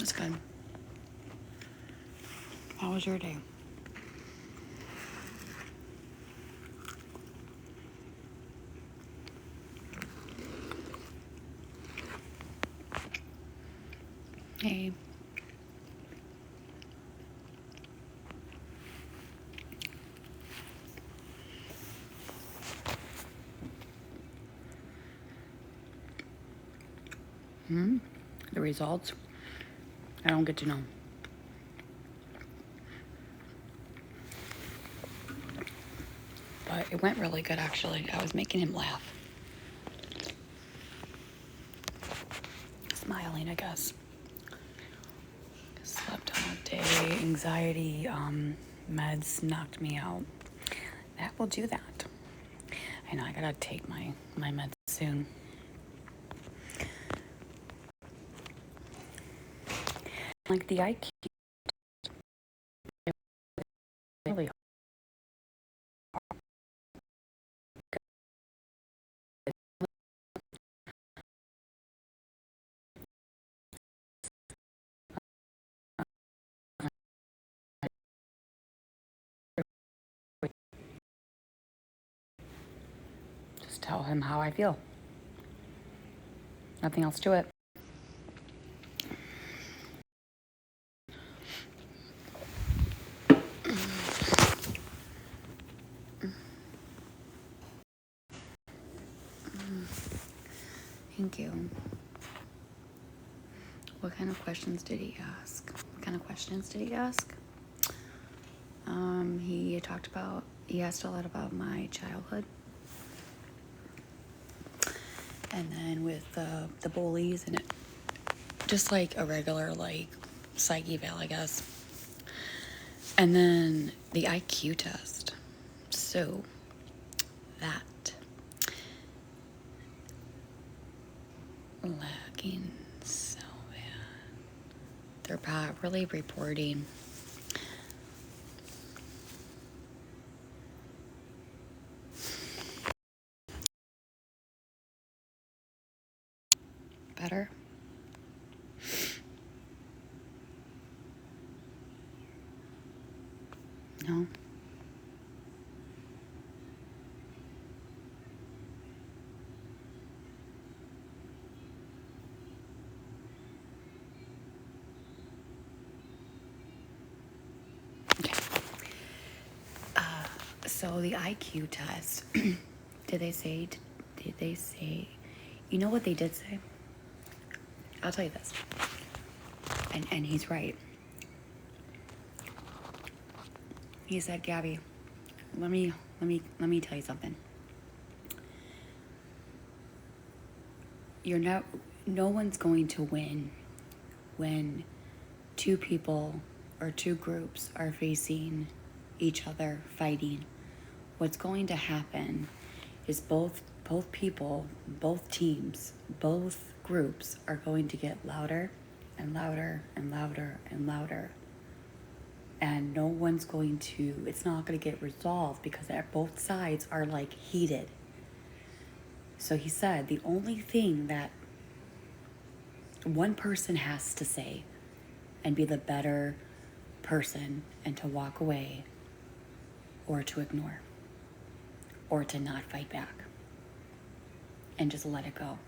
That's good. How was your day? Hey. The results? I don't get to know. But it went really good, actually. I was making him laugh. Smiling, I guess. Slept all day. Anxiety meds knocked me out. That will do that. I know I gotta take my meds soon. Like the IQ, really just tell him how I feel. Nothing else to it. Thank you. What kind of questions did he ask? He asked a lot about my childhood. And then with the bullies and it, just like a regular like psych eval, I guess. And then the IQ test. So that lacking so bad. They're properly reporting better. No. Okay. So the IQ test. Did they say? You know what they did say? I'll tell you this. And he's right. He said, Gabby, let me tell you something. No one's going to win when two people or two groups are facing each other fighting. What's going to happen is both people, both teams, both groups are going to get louder and louder and louder and louder. And no one's going to, it's not going to get resolved because both sides are like heated. So he said the only thing that one person has to say and be the better person and to walk away or to ignore or to not fight back and just let it go.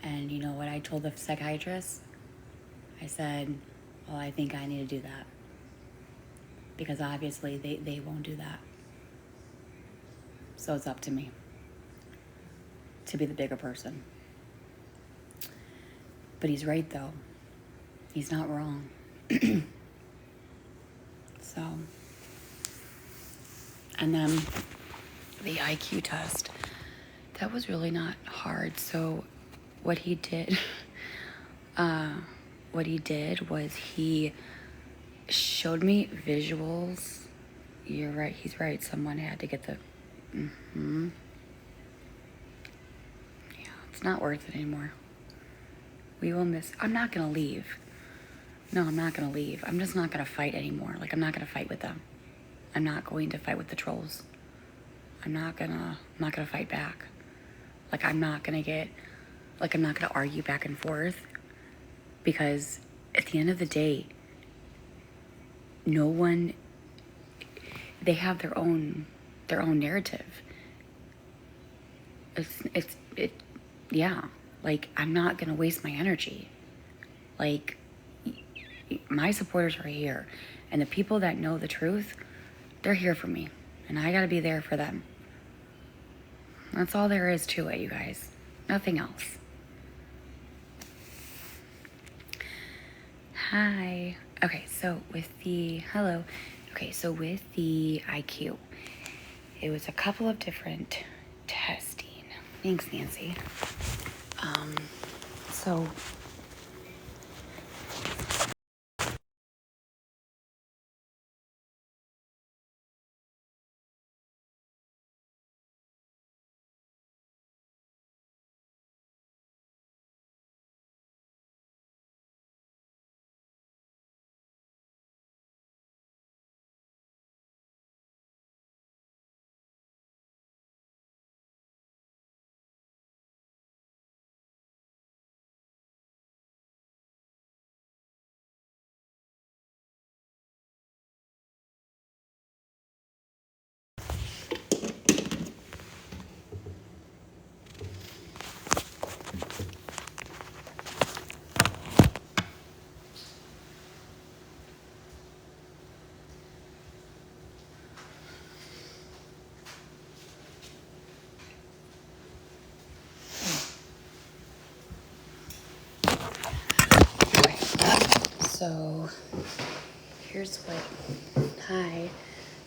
And you know what I told the psychiatrist? I said, well, I think I need to do that because obviously they won't do that. So it's up to me to be the bigger person. But he's right, though. He's not wrong. So, and then the IQ test, that was really not hard. So what he did was he showed me visuals. You're right, he's right. Someone had to get the, yeah, it's not worth it anymore. We will miss, I'm not gonna leave. No, I'm not gonna leave. I'm just not gonna fight anymore. Like, I'm not gonna fight with them. I'm not going to fight with the trolls. I'm not gonna fight back. Like, I'm not gonna argue back and forth. Because at the end of the day, no one, they have their own narrative. Yeah. Like, I'm not gonna waste my energy. Like, my supporters are here, and the people that know the truth, they're here for me, and I gotta be there for them. That's all there is to it, you guys. Nothing else. Hi. Okay, so with the IQ, it was a couple of different testing. Thanks, Nancy. So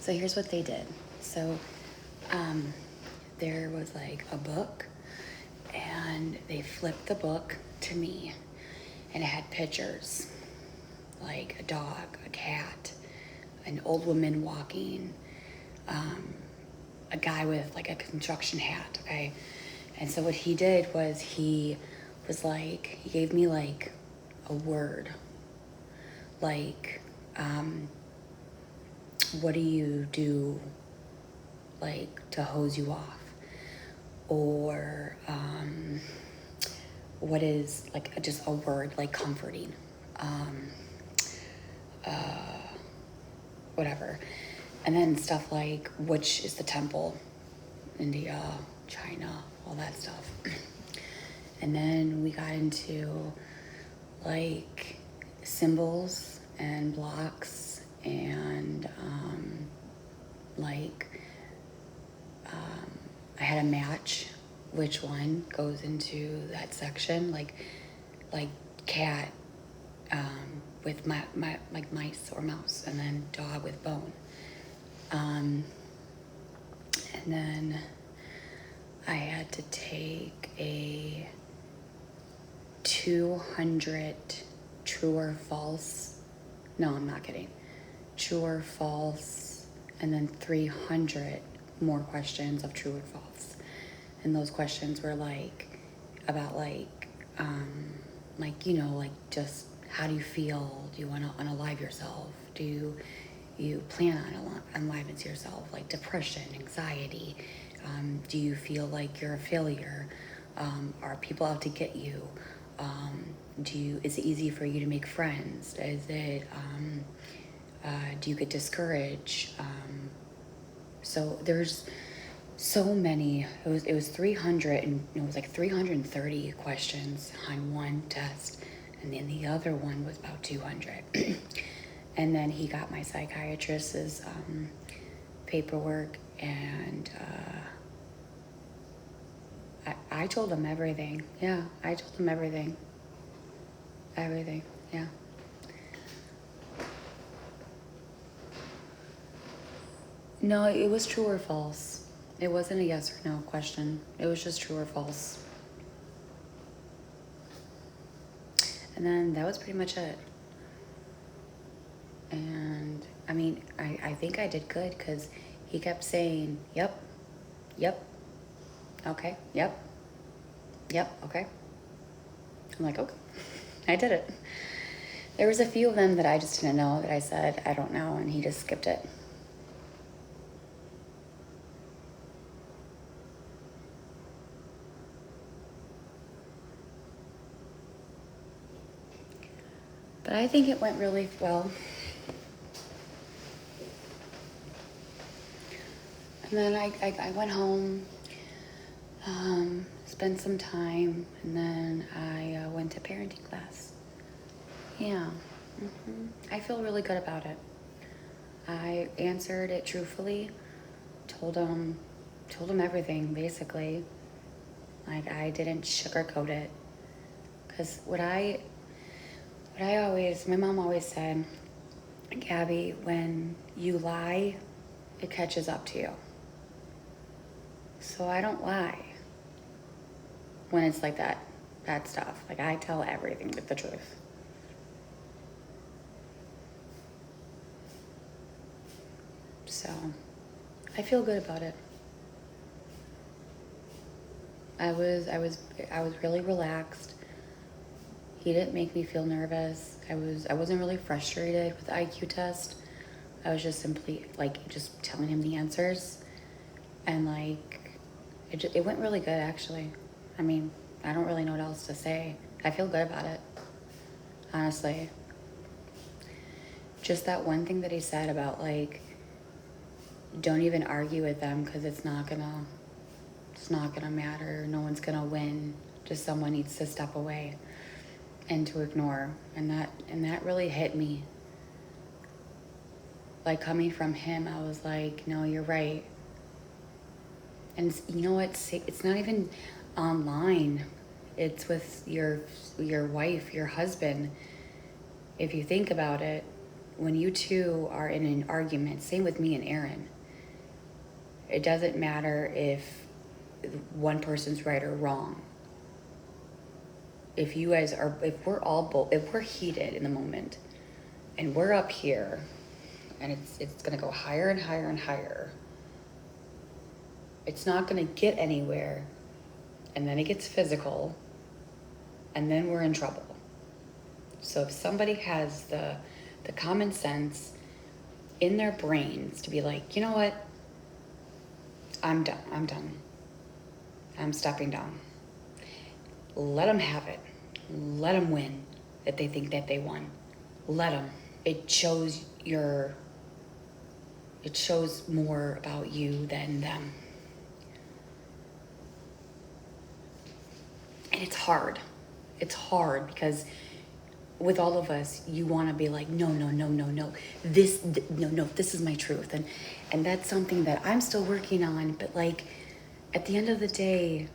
So here's what they did. So there was like a book, and they flipped the book to me, and it had pictures like a dog, a cat, an old woman walking, a guy with like a construction hat, okay? And so what he did was he gave me like a word, like, what do you do, like, to hose you off? Or what is, like, just a word, like, comforting? Whatever. And then stuff like, which is the temple? India, China, all that stuff. And then we got into, like, symbols and blocks and like I had a match which one goes into that section, like cat with my like mice or mouse, and then dog with bone. And then I had to take a 200 true or false. No, I'm not kidding. True or false, and then 300 more questions of true or false. And those questions were like about like, you know, like just how do you feel? Do you want to unalive yourself? Do you plan on unaliving yourself? Like depression, anxiety. Do you feel like you're a failure? Are people out to get you? Is it easy for you to make friends? Do you get discouraged? So there's so many. It was 300, and it was like 330 questions on one test, and then the other one was about 200. And then he got my psychiatrist's paperwork, and I told him everything. Yeah, I told him everything. Everything. Yeah. No, it was true or false. It wasn't a yes or no question. It was just true or false. And then that was pretty much it. And I mean, I think I did good because he kept saying, yep, yep, okay, yep, yep, okay. I'm like, okay, I did it. There was a few of them that I just didn't know that I said, I don't know, and he just skipped it. But I think it went really well. And then I went home, spent some time, and then I went to parenting class. Yeah. I feel really good about it. I answered it truthfully, told him everything basically. Like, I didn't sugarcoat it. Because my mom always said, Gabby, when you lie, it catches up to you. So I don't lie when it's like that stuff. Like, I tell everything with the truth. So I feel good about it. I was really relaxed. He didn't make me feel nervous. I wasn't really frustrated with the IQ test. I was just simply just telling him the answers, and it went really good actually. I mean, I don't really know what else to say. I feel good about it, honestly. Just that one thing that he said about don't even argue with them because it's not gonna matter. No one's gonna win. Just someone needs to step away and to ignore. And that really hit me. Like, coming from him, I was like, no, you're right. And you know what? It's not even online. It's with your wife, your husband. If you think about it, when you two are in an argument, same with me and Aaron, it doesn't matter if one person's right or wrong. If we're heated in the moment and we're up here and it's gonna go higher and higher and higher, it's not gonna get anywhere, and then it gets physical, and then we're in trouble. So if somebody has the common sense in their brains to be like, you know what, I'm done. I'm stepping down. Let them have it. Let them win if they think that they won. Let them. It shows more about you than them. And it's hard. It's hard because with all of us, you want to be like, no. This is my truth. And that's something that I'm still working on. But at the end of the day,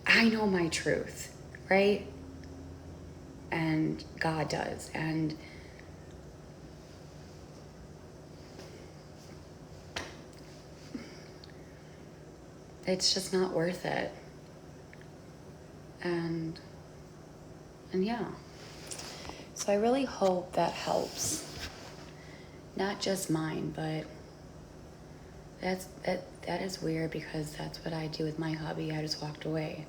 I know my truth, right? And God does. And it's just not worth it. And yeah. So I really hope that helps. Not just mine, but that is weird because that's what I do with my hubby. I just walked away.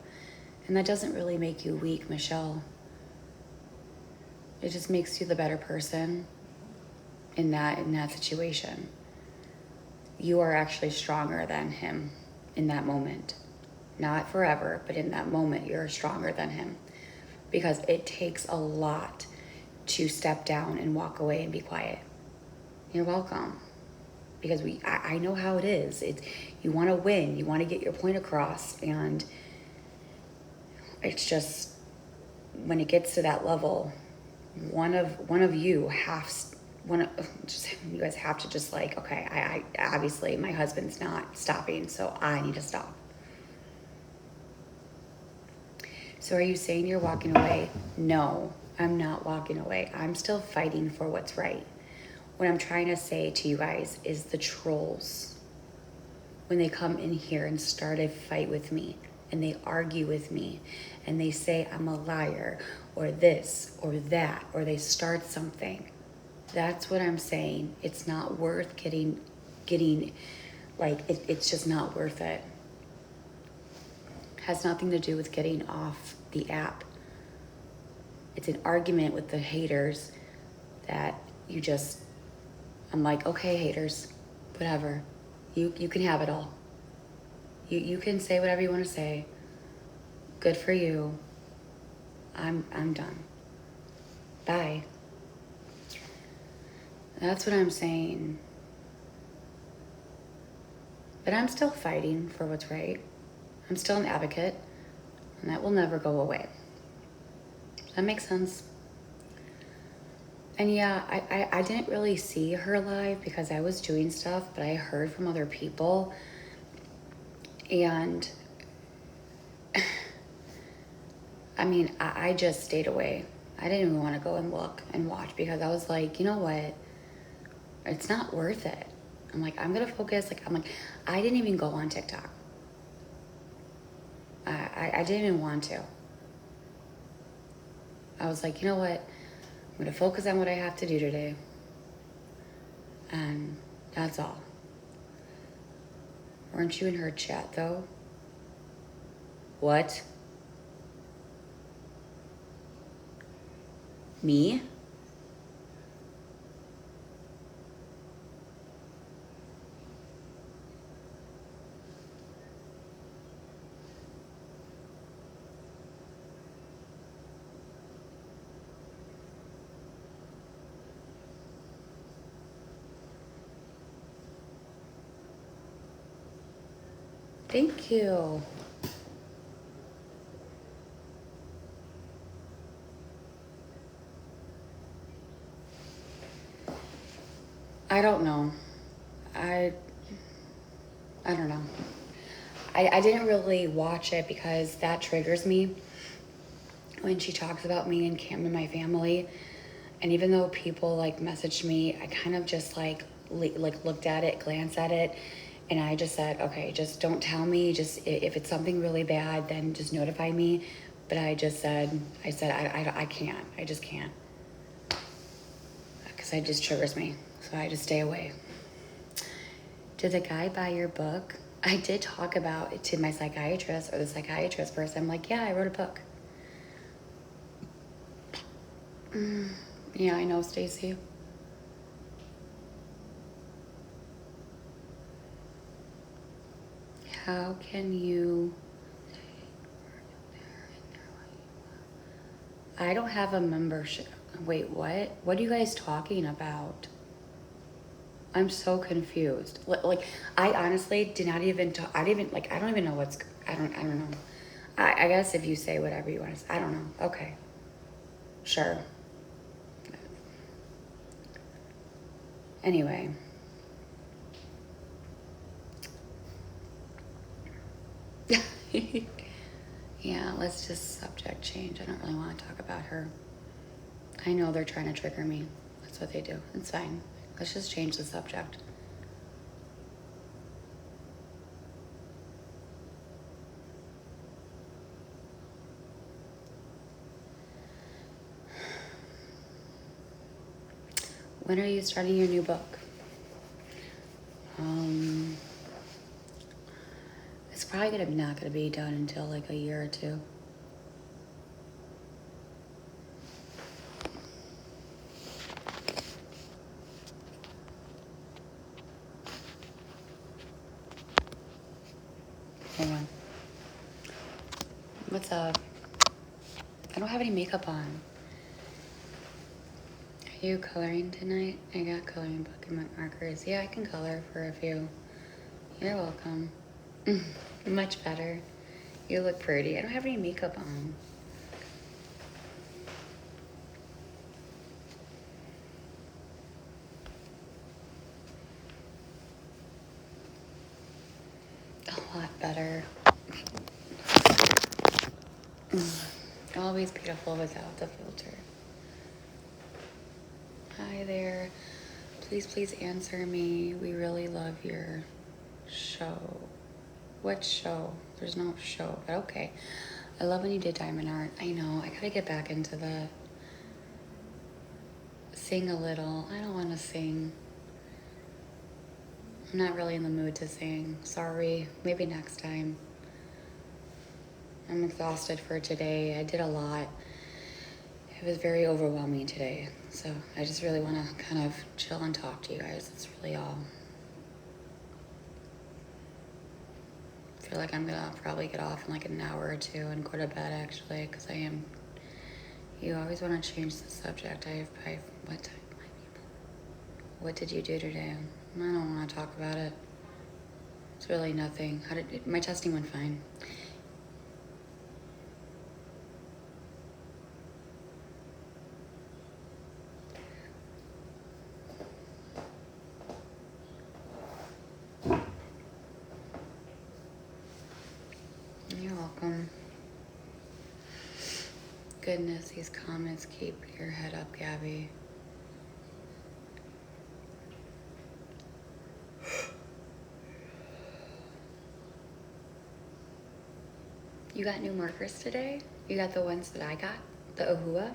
And that doesn't really make you weak, Michelle. It just makes you the better person in that situation. You are actually stronger than him in that moment. Not forever, but in that moment, you're stronger than him. Because it takes a lot to step down and walk away and be quiet. You're welcome. Because I know how it is. You want to win. You want to get your point across. And it's just, when it gets to that level, you guys have to just okay, I obviously my husband's not stopping, so I need to stop. So are you saying you're walking away? No, I'm not walking away. I'm still fighting for what's right. What I'm trying to say to you guys is the trolls, when they come in here and start a fight with me and they argue with me and they say I'm a liar or this or that, or they start something, that's what I'm saying. It's not worth getting it's just not worth it. Has nothing to do with getting off the app. It's an argument with the haters that I'm like, okay, haters, whatever. You can have it all. You can say whatever you want to say. Good for you. I'm done. Bye. That's what I'm saying. But I'm still fighting for what's right. I'm still an advocate, and that will never go away. That makes sense. And yeah, I didn't really see her live because I was doing stuff, but I heard from other people. And I mean, I just stayed away. I didn't even want to go and look and watch because I was like, you know what? It's not worth it. I'm like, I'm going to focus. I didn't even go on TikTok. I didn't even want to. I was like, you know what? I'm going to focus on what I have to do today. And that's all. Weren't you in her chat, though? What? Me? Thank you. I don't know. I don't know. I didn't really watch it because that triggers me when she talks about me and Cam and my family. And even though people like messaged me, I kind of just like looked at it, glanced at it, and I just said, okay, just don't tell me. Just if it's something really bad, then just notify me. But I said I can't. I just can't because it just triggers me. So I just stay away. Did the guy buy your book? I did talk about it to my psychiatrist or the psychiatrist person. I'm like, yeah, I wrote a book. Yeah, I know, Stacy. How can you... I don't have a membership. Wait, what? What are you guys talking about? I'm so confused. Like, I honestly did not even talk. I don't even know what's... I don't know. I guess if you say whatever you want to say. I don't know. Okay. Sure. Anyway. Yeah, let's just subject change. I don't really want to talk about her. I know they're trying to trigger me. That's what they do. It's fine. Let's just change the subject. When are you starting your new book? It's probably not gonna be done until like a year or two. Hold on. What's up? I don't have any makeup on. Are you coloring tonight? I got coloring book and my markers. Yeah, I can color for a few. You're welcome. Much better. You look pretty. I don't have any makeup on. A lot better. Always beautiful without the filter. Hi there. Please answer me. We really love your show. What show? There's no show, but okay. I love when you did diamond art. I know. I gotta get back into the sing a little. I don't want to sing. I'm not really in the mood to sing. Sorry. Maybe next time. I'm exhausted for today. I did a lot. It was very overwhelming today. So I just really want to kind of chill and talk to you guys. That's really all. I feel like I'm gonna probably get off in like an hour or two and go to bed actually, because I am You always want to change the subject. What time? What did you do today? I don't want to talk about it. It's really nothing. My testing went fine. You're welcome. Goodness, these comments keep your head up, Gabby. You got new markers today? You got the ones that I got? The Ahua?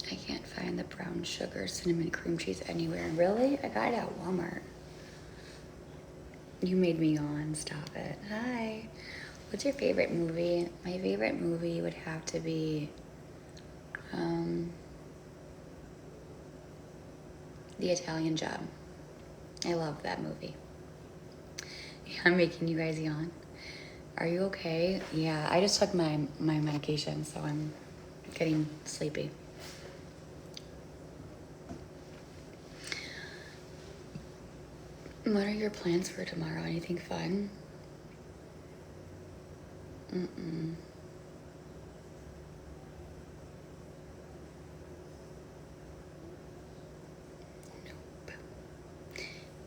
I can't find the brown sugar cinnamon cream cheese anywhere. Really? I got it at Walmart. You made me yawn. Stop it. Hi. What's your favorite movie? My favorite movie would have to be The Italian Job. I love that movie. Yeah, I'm making you guys yawn. Are you okay? Yeah, I just took my medication, so I'm getting sleepy. What are your plans for tomorrow? Anything fun? Mm-mm.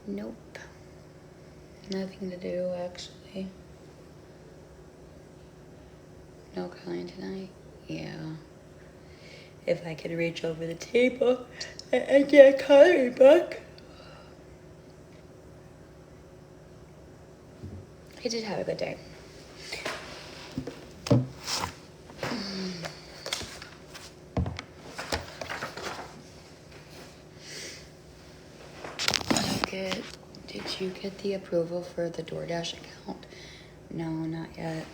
Nope. Nothing to do, actually. No calling tonight? Yeah. If I could reach over the table and get a coloring book. I did have a good day. Did you get the approval for the DoorDash account? No, not yet.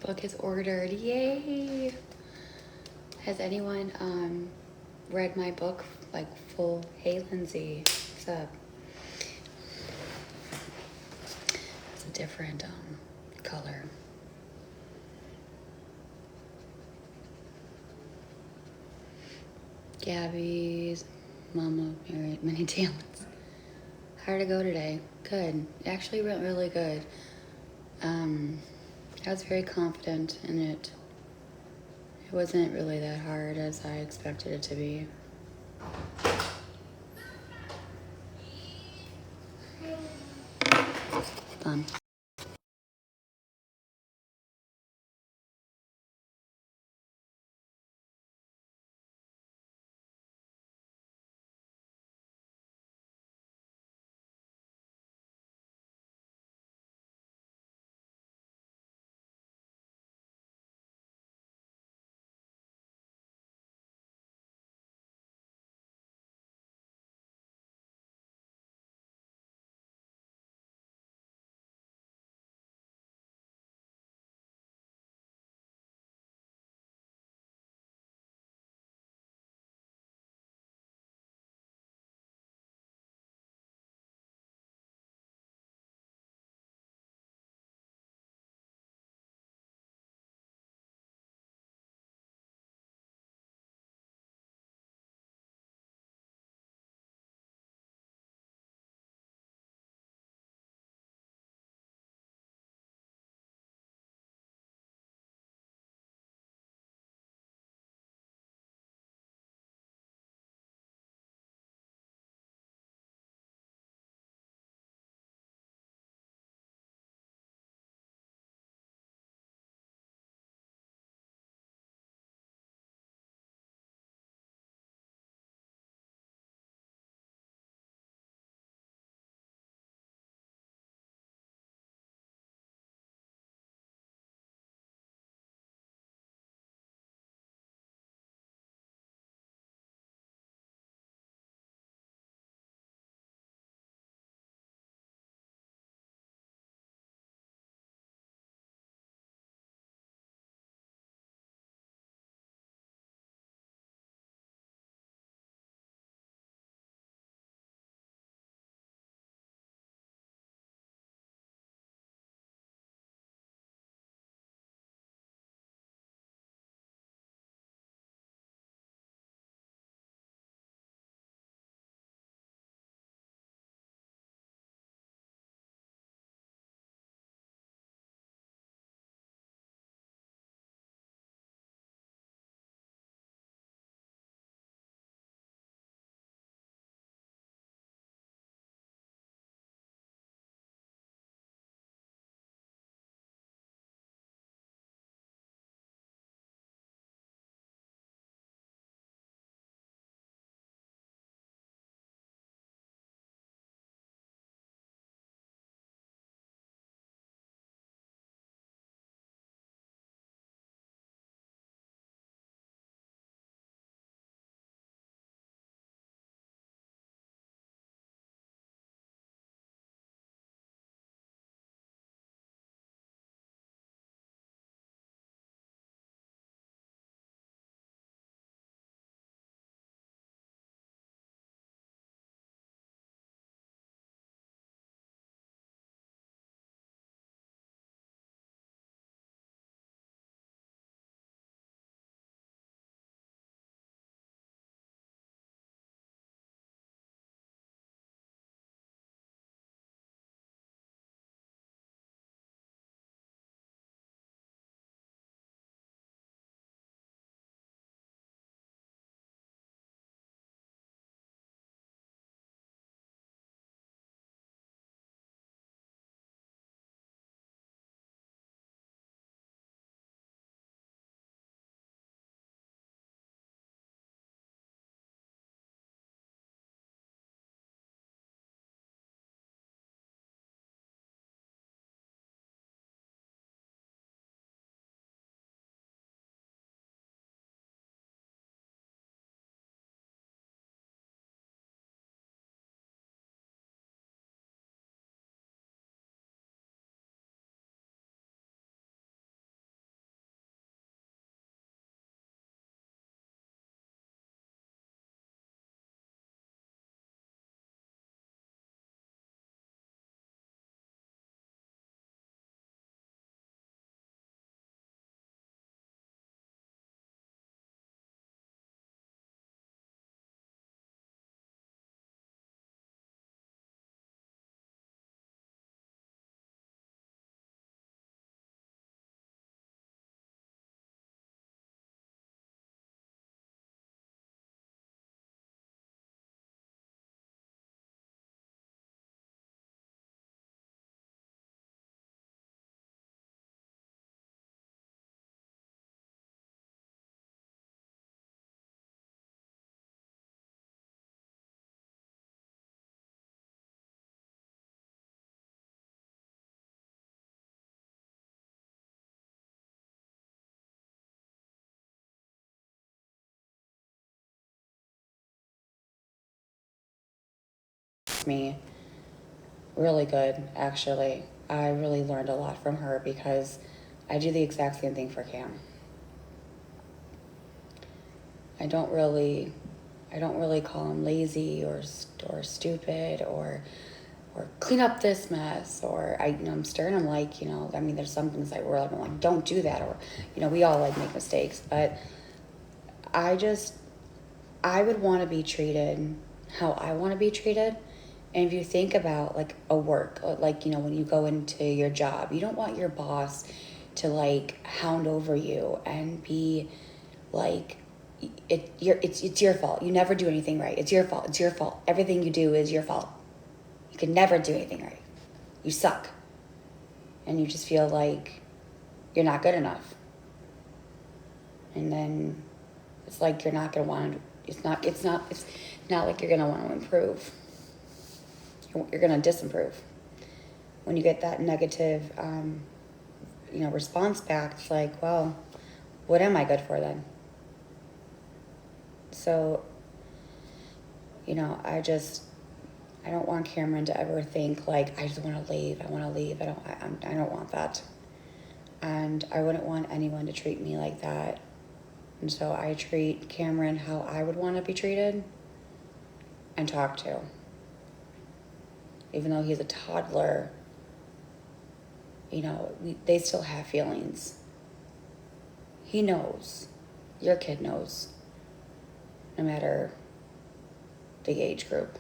Book is ordered. Yay! Has anyone read my book, like full? Hey, Lindsay, what's up? It's a different color. Gabby's mama married many talents. How'd it go today? Good. It actually went really good. I was very confident in it. It wasn't really that hard as I expected it to be. Fun. influenced me really good, actually. I really learned a lot from her because I do the exact same thing for Cam. I don't really call him lazy or stupid or clean up this mess, or I'm staring him like, there's some things like where I'm like, don't do that, or we all like make mistakes, but I would want to be treated how I want to be treated. And if you think about like a work, like when you go into your job, you don't want your boss to like hound over you and be like, it's your fault. You never do anything right. It's your fault. It's your fault. Everything you do is your fault. You can never do anything right. You suck. And you just feel like you're not good enough. And then it's like you're not going to want to, it's not like you're going to want to improve. You're going to disapprove. When you get that negative, response back, it's like, well, what am I good for then? So, I don't want Cameron to ever think like, I just want to leave. I want to leave. I don't want that. And I wouldn't want anyone to treat me like that. And so I treat Cameron how I would want to be treated and talked to. Even though he's a toddler, they still have feelings. He knows. Your kid knows. No matter the age group.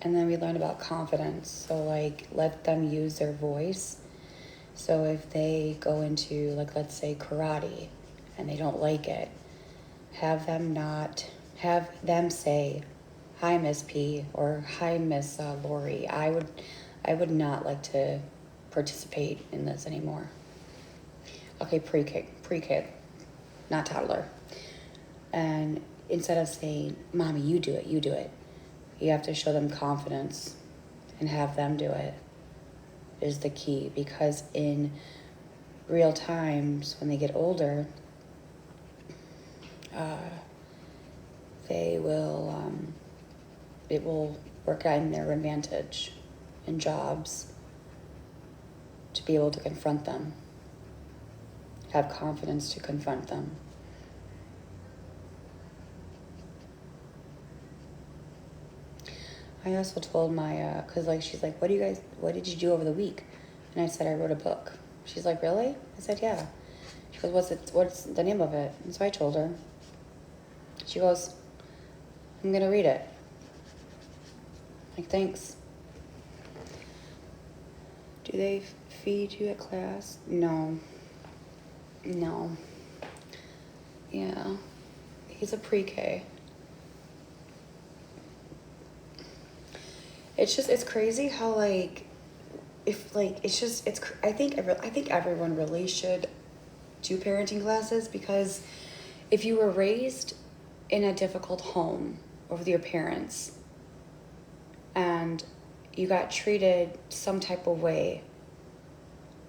And then we learn about confidence. So like, let them use their voice. So if they go into, like, let's say karate and they don't like it, have them say, hi, Miss P, or hi, Miss Lori. I would not like to participate in this anymore. Okay, pre-kid, not toddler. And instead of saying, Mommy, you do it, you have to show them confidence and have them do it is the key. Because in real times, when they get older, it will work out in their advantage in jobs to be able to confront them, have confidence to confront them. I also told my, cause like, she's like, what did you do over the week? And I said, I wrote a book. She's like, really? I said, yeah. She goes, what's the name of it? And so I told her. She goes, I'm gonna read it. Like, thanks. Do they feed you at class? No. Yeah. He's a pre-K. It's crazy how I think everyone really should do parenting classes, because if you were raised in a difficult home with your parents and you got treated some type of way,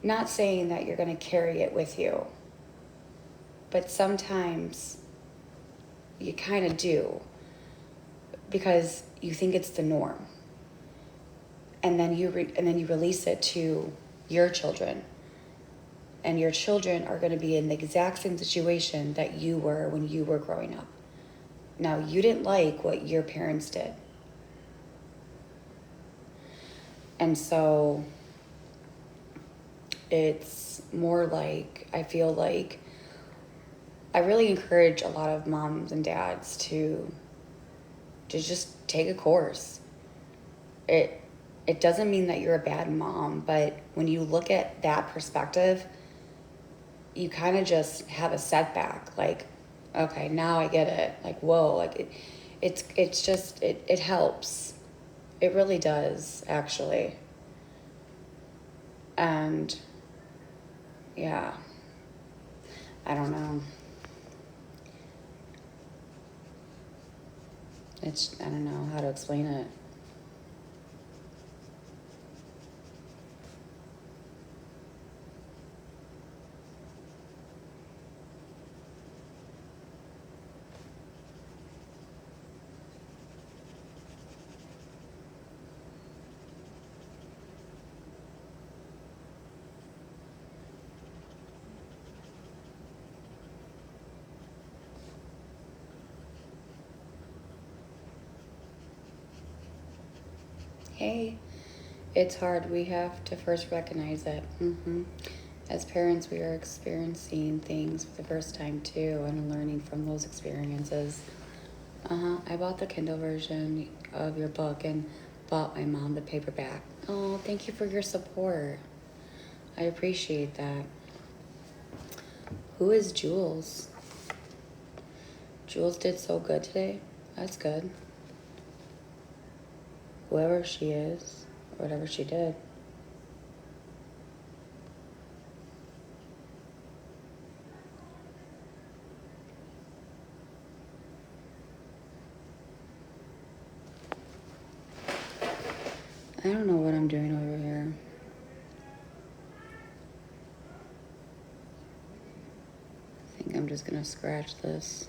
not saying that you're going to carry it with you, but sometimes you kind of do, because you think it's the norm. And then you release it to your children. And your children are going to be in the exact same situation that you were when you were growing up. Now, you didn't like what your parents did. And so it's more like, I feel like I really encourage a lot of moms and dads to just take a course. It doesn't mean that you're a bad mom, but when you look at that perspective, you kind of just have a setback. Like, okay, now I get it. Like, whoa, like it helps. It really does, actually. And yeah, I don't know. I don't know how to explain it. Hey, it's hard. We have to first recognize it. As parents, we are experiencing things for the first time too and learning from those experiences. I bought the Kindle version of your book and bought my mom the paperback. Oh, thank you for your support. I appreciate that. Who is Jules? Jules did so good today. That's good. Whoever she is, whatever she did. I don't know what I'm doing over here. I think I'm just gonna scratch this.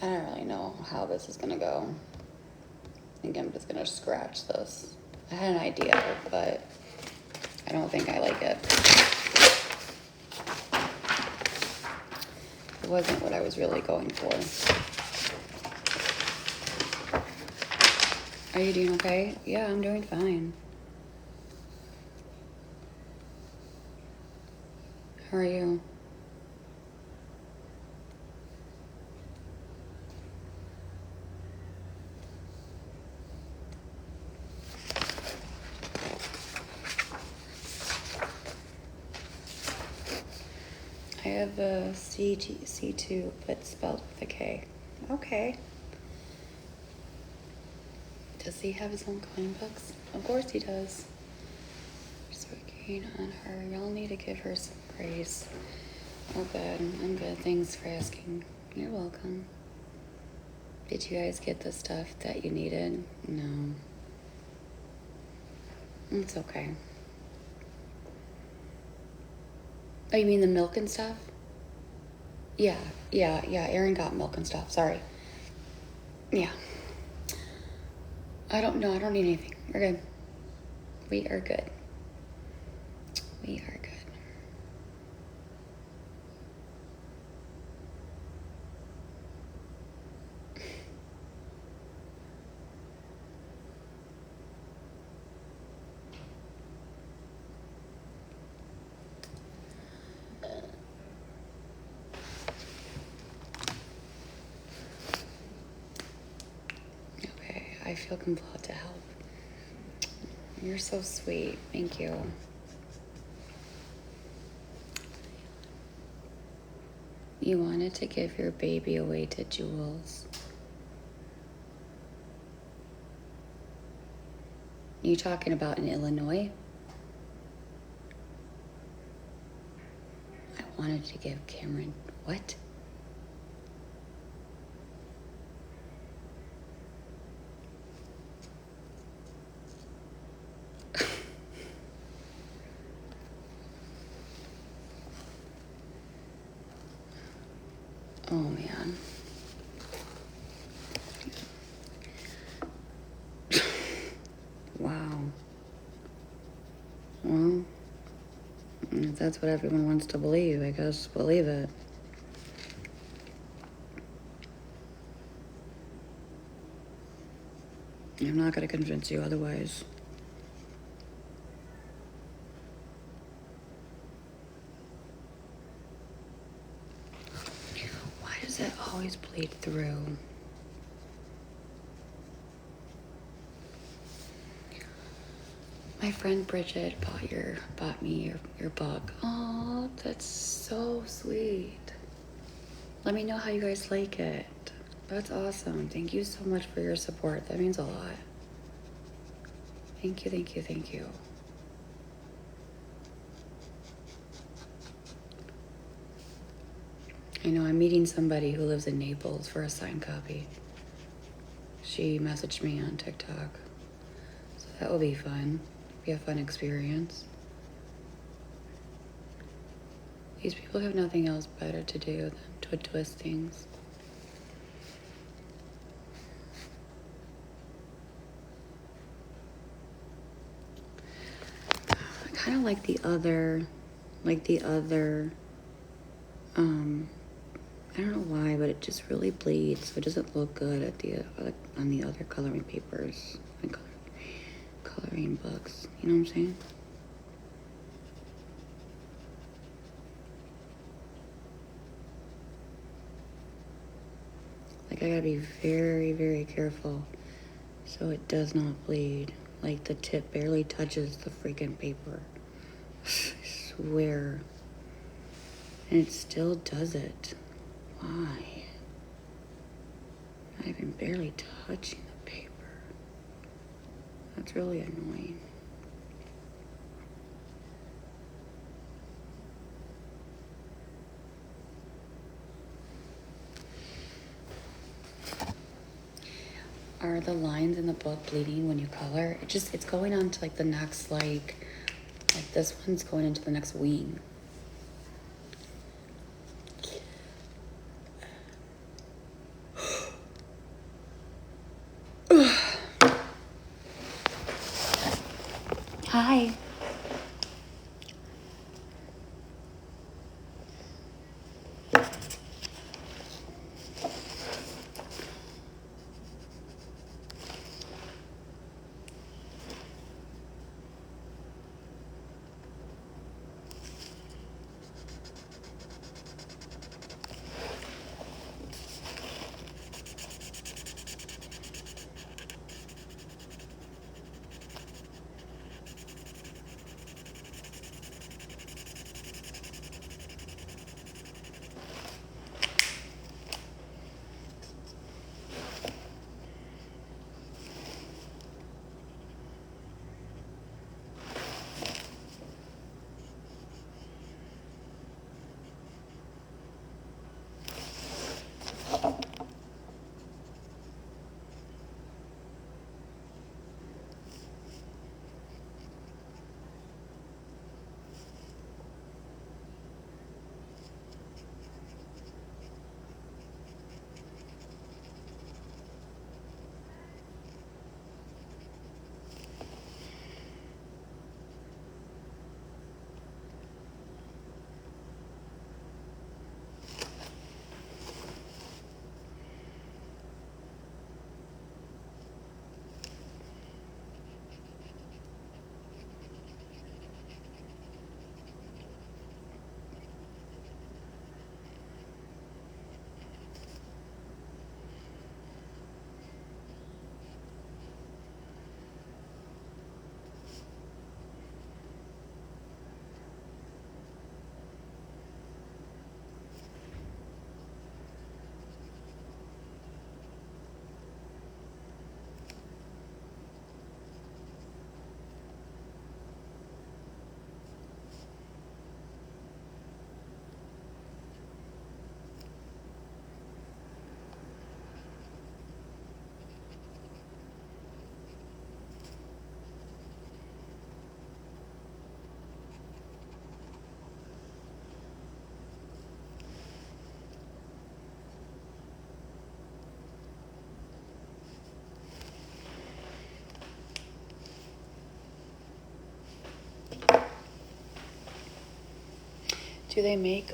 I don't really know how this is gonna go. I think I'm just gonna scratch this. I had an idea, but I don't think I like it. It wasn't what I was really going for. Are you doing okay? Yeah, I'm doing fine. How are you? I have a C2, but spelled with a K. Okay. Does he have his own comic books? Of course he does. Just working on her. Y'all need to give her some grace. Oh, good. I'm good. Thanks for asking. You're welcome. Did you guys get the stuff that you needed? No. It's okay. Oh, you mean the milk and stuff? Yeah. Aaron got milk and stuff. Sorry. Yeah. I don't need anything. We're good. We are good. We are good. Okay, I feel compelled to help. You're so sweet. Thank you. You wanted to give your baby away to Jules. You talking about in Illinois? I wanted to give Cameron what? Oh man. Wow. Well, if that's what everyone wants to believe, I guess believe it. I'm not going to convince you otherwise. Why does that always always bleed through. My friend Bridget bought me your book. Oh, that's so sweet. Let me know how you guys like it. That's awesome. Thank you so much for your support. That means a lot. Thank you, thank you, thank you. I know I'm meeting somebody who lives in Naples for a signed copy. She messaged me on TikTok. So that will be fun. Be a fun experience. These people have nothing else better to do than to twist things. I kind of like the other, I don't know why, but it just really bleeds, so it doesn't look good at on the other coloring papers and coloring books. You know what I'm saying? Like, I gotta be very, very careful so it does not bleed. Like, the tip barely touches the freaking paper. I swear. And it still does it. Why? Not even barely touching the paper. That's really annoying. Are the lines in the book bleeding when you color? It's going on to like the next, like this one's going into the next wing. Hi. Do they make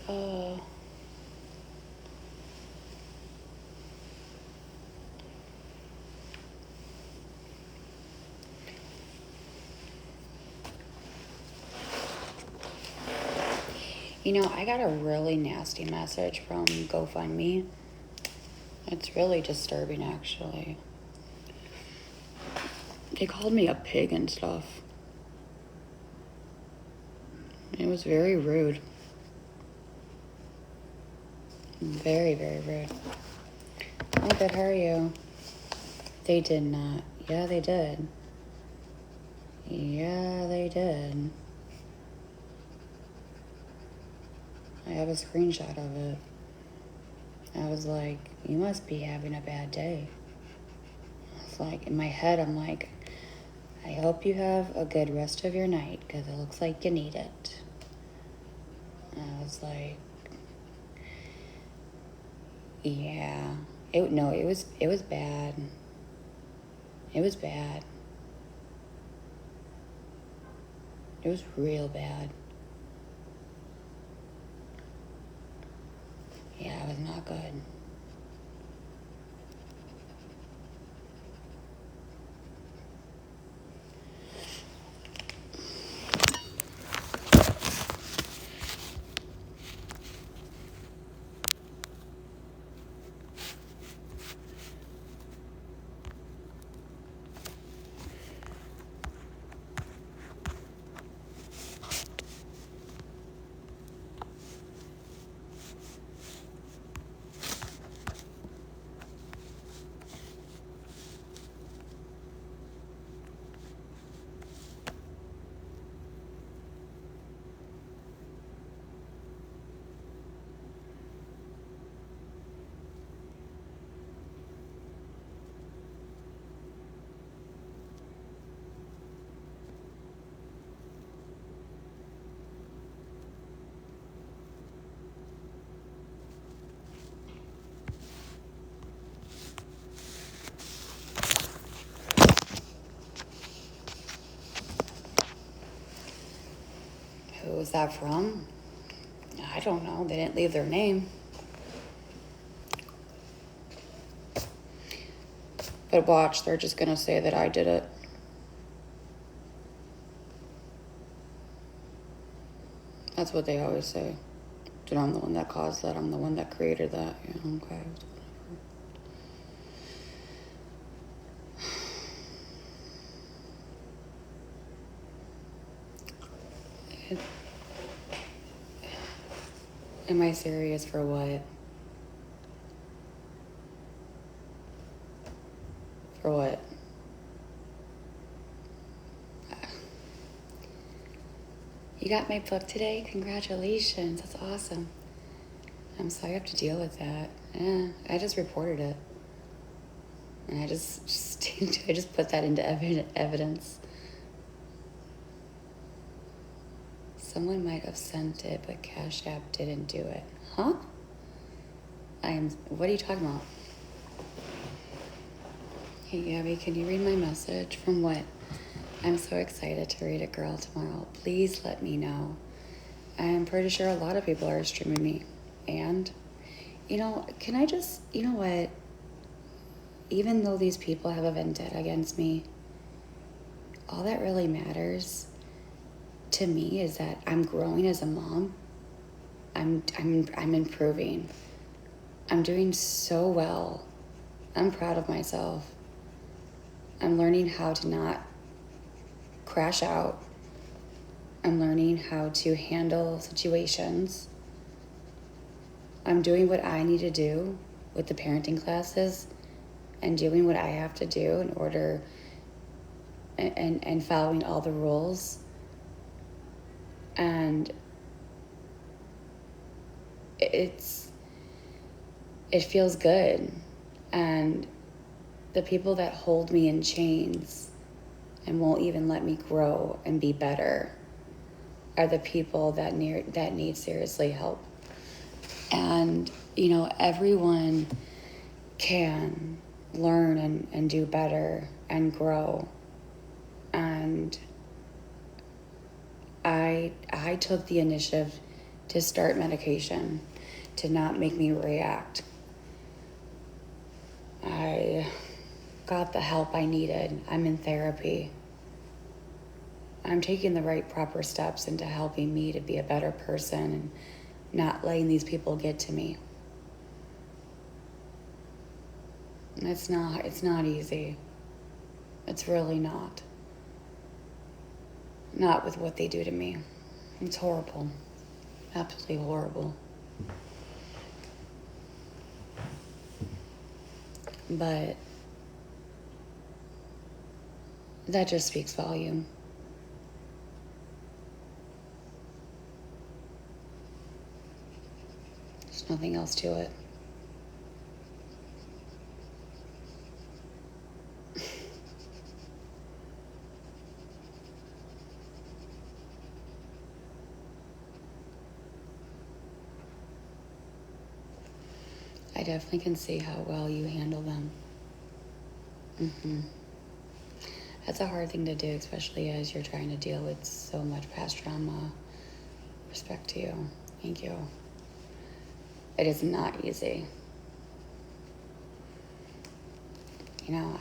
You know, I got a really nasty message from GoFundMe It's really disturbing, actually. They called me a pig and stuff. It was very rude. Very, very rude. Oh, good, how are you? They did not. Yeah, they did. Yeah, they did. I have a screenshot of it. I was like, you must be having a bad day. I was like, in my head, I'm like, I hope you have a good rest of your night because it looks like you need it. And I was like, yeah. It was bad. It was bad. It was real bad. Yeah, it was not good. Who was that from? I don't know. They didn't leave their name. But watch, they're just going to say that I did it. That's what they always say. That I'm the one that caused that. I'm the one that created that. Yeah, okay. Am I serious for what? For what? You got my book today? Congratulations. That's awesome. I'm sorry I have to deal with that. Yeah, I just reported it. And I just put that into evidence. Someone might have sent it, but Cash App didn't do it. Huh? What are you talking about? Hey, Gabby, can you read my message? From what? I'm so excited to read it, girl, tomorrow. Please let me know. I'm pretty sure a lot of people are streaming me. And, can I just, you know what? Even though these people have a vendetta against me, all that really matters to me is that I'm growing as a mom. I'm improving. I'm doing so well. I'm proud of myself. I'm learning how to not crash out. I'm learning how to handle situations. I'm doing what I need to do with the parenting classes and doing what I have to do in order and following all the rules. And it feels good. And the people that hold me in chains and won't even let me grow and be better are the people that need seriously help. And, everyone can learn and do better and grow. And I took the initiative to start medication to not make me react. I got the help I needed. I'm in therapy. I'm taking the right proper steps into helping me to be a better person and not letting these people get to me. It's not easy. It's really not. Not with what they do to me. It's horrible. Absolutely horrible. But that just speaks volume. There's nothing else to it. I definitely can see how well you handle them. That's a hard thing to do, especially as you're trying to deal with so much past trauma. Respect to you. Thank you. It is not easy. Yeah.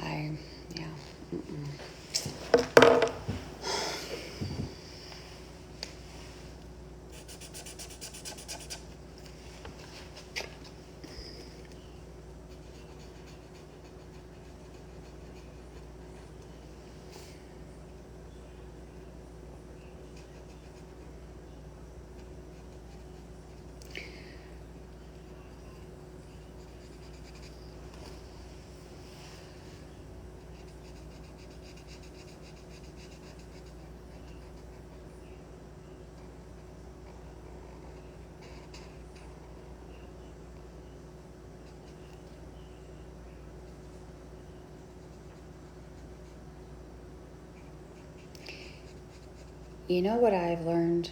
You know what I've learned,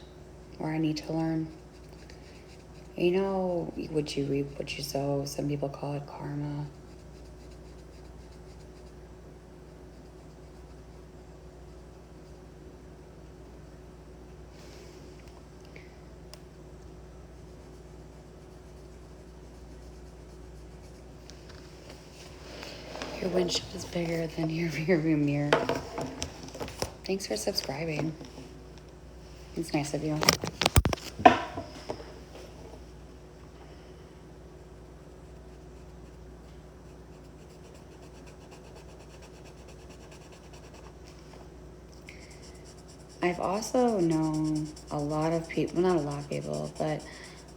or I need to learn? You know what you reap, what you sow. Some people call it karma. Your windshield is bigger than your rearview mirror. Thanks for subscribing. It's nice of you. I've also known a lot of people, not a lot of people, but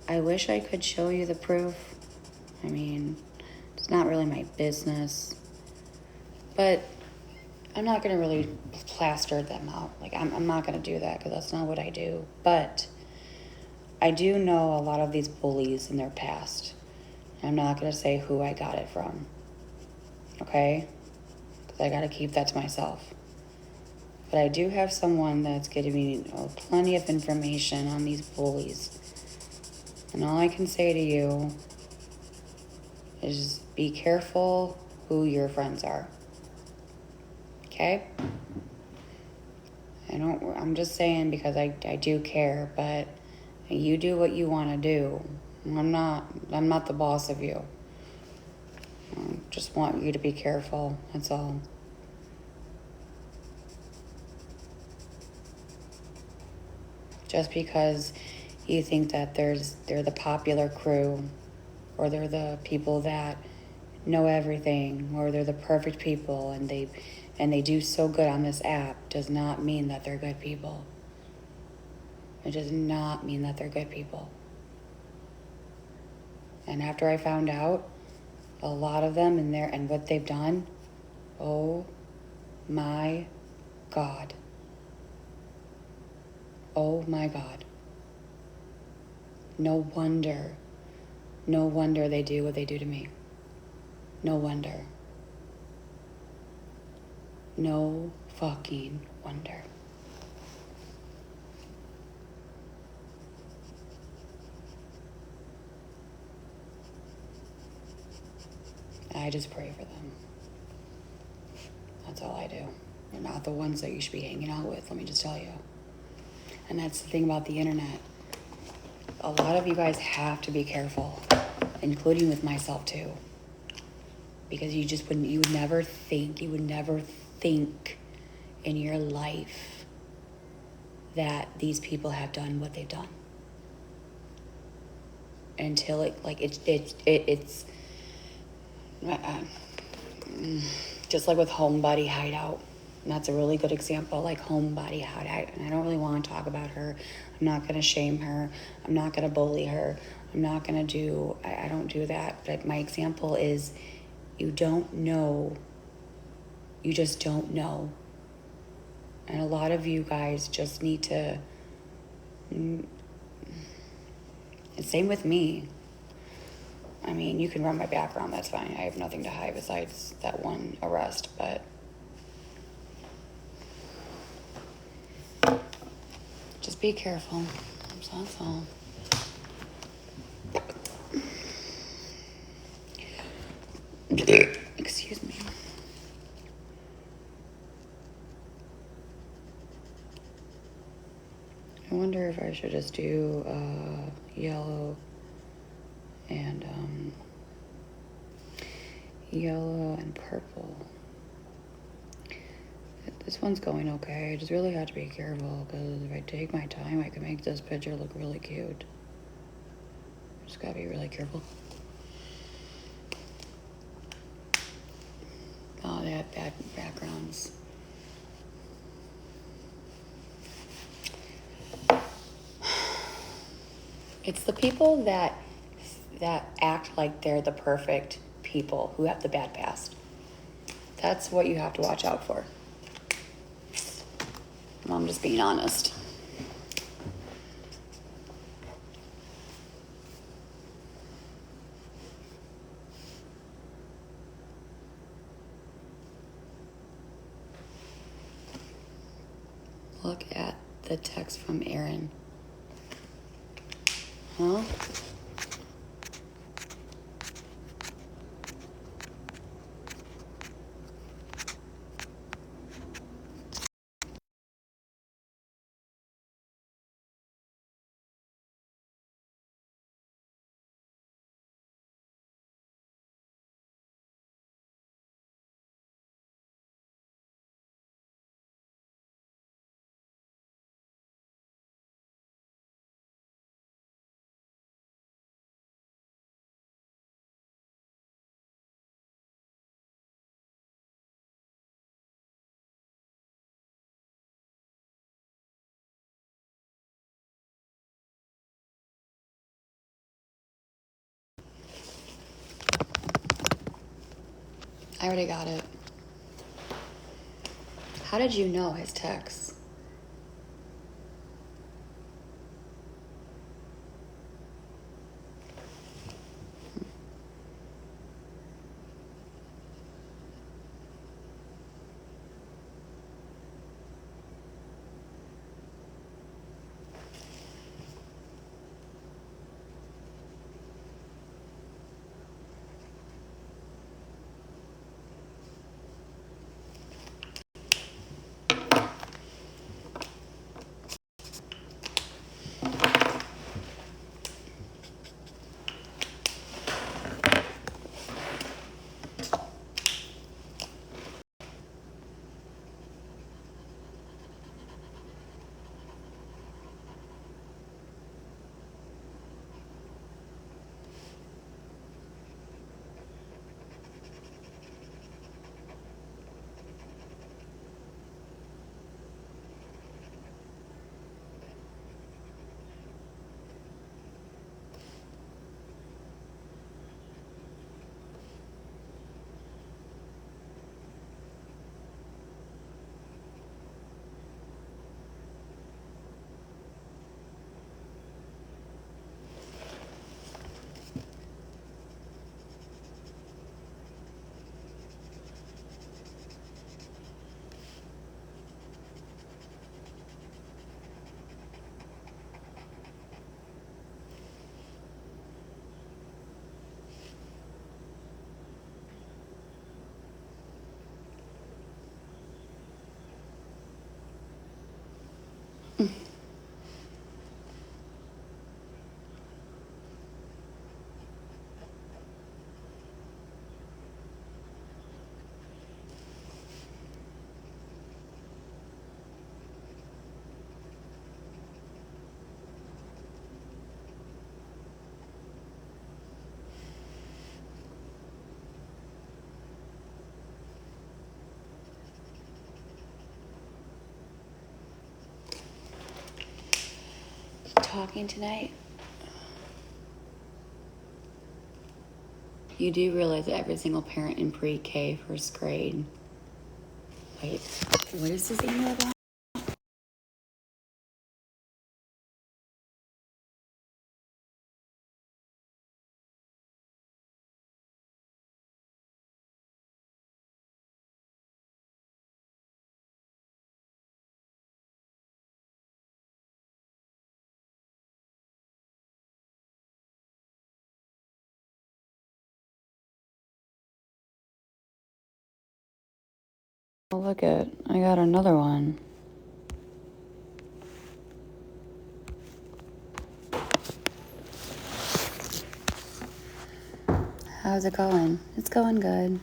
I wish I could show you the proof. I mean, it's not really my business, but I'm not going to really plaster them out. Like, I'm not going to do that because that's not what I do. But I do know a lot of these bullies in their past. I'm not going to say who I got it from. Okay? Because I got to keep that to myself. But I do have someone that's giving me plenty of information on these bullies. And all I can say to you is be careful who your friends are. Okay? I'm just saying because I do care, but you do what you want to do. I'm not the boss of you. I just want you to be careful. That's all. Just because you think that they're the popular crew, or they're the people that know everything, or they're the perfect people and they do so good on this app, does not mean that they're good people. It does not mean that they're good people. And after I found out a lot of them and what they've done, oh my God. Oh my God. No wonder they do what they do to me. No wonder. No fucking wonder. I just pray for them. That's all I do. They're not the ones that you should be hanging out with, let me just tell you. And that's the thing about the internet. A lot of you guys have to be careful, including with myself too. Because you would never think in your life that these people have done what they've done. Until it's just like with Homebody Hideout. And that's a really good example, like Homebody Hideout. And I don't really want to talk about her. I'm not going to shame her. I'm not going to bully her. I'm not going to do, I don't do that. But my example is you don't know. You just don't know. And a lot of you guys just need to, and same with me. I mean, you can run my background, that's fine. I have nothing to hide besides that one arrest, but just be careful. That's all. Excuse me. I wonder if I should just do yellow and purple. This one's going okay. I just really have to be careful because if I take my time, I can make this picture look really cute. Just gotta be really careful. Oh, they have bad backgrounds. It's the people that act like they're the perfect people who have the bad past. That's what you have to watch out for. I'm just being honest. Look at the text from Aaron. Huh? I already got it. How did you know his text? talking tonight? You do realize that every single parent in pre-K, first grade. Wait, what is this email about? Oh, look at, I got another one. How's it going? It's going good.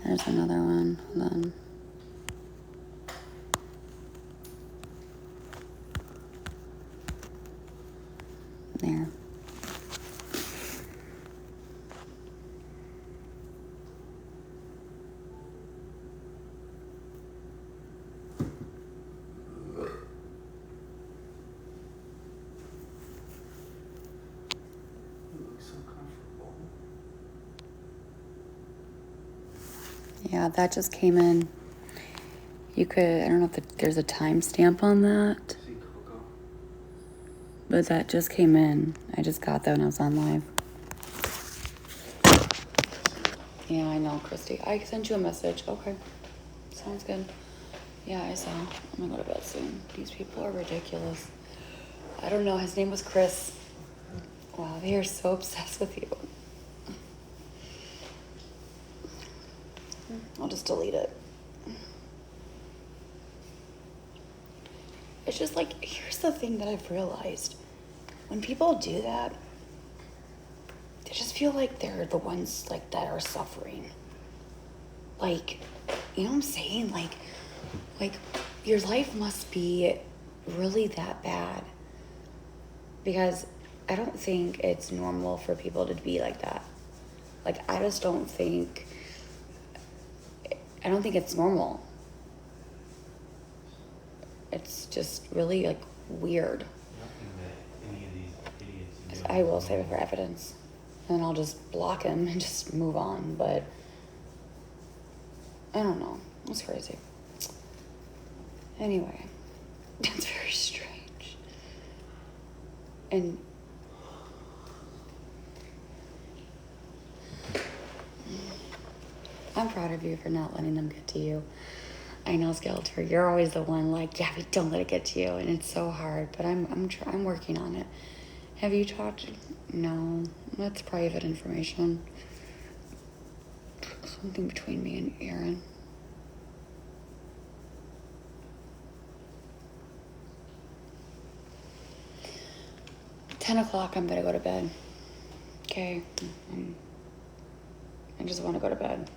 There's another one. Hold on. There. Yeah, that just came in. You could, I don't know if there's a timestamp on that. But that just came in. I just got that when I was on live. Yeah, I know, Christy. I sent you a message. Okay. Sounds good. Yeah, I saw. I'm gonna go to bed soon. These people are ridiculous. I don't know. His name was Chris. Wow, they are so obsessed with you. I'll just delete it. It's just like, here's the thing that I've realized. When people do that, they just feel like they're the ones like that are suffering. Like, you know what I'm saying? Like your life must be really that bad. Because I don't think it's normal for people to be like that. Like, I don't think it's normal. It's just really like weird. I will save it for evidence. And I'll just block him and just move on. But I don't know. It's crazy. Anyway, it's very strange. And I'm proud of you for not letting them get to you. I know, Skeletor, you're always the one like, yeah, but don't let it get to you, and it's so hard. But I'm working on it. Have you talked? No, that's private information. Something between me and Aaron. 10 o'clock, I'm gonna go to bed. Okay, I just want to go to bed.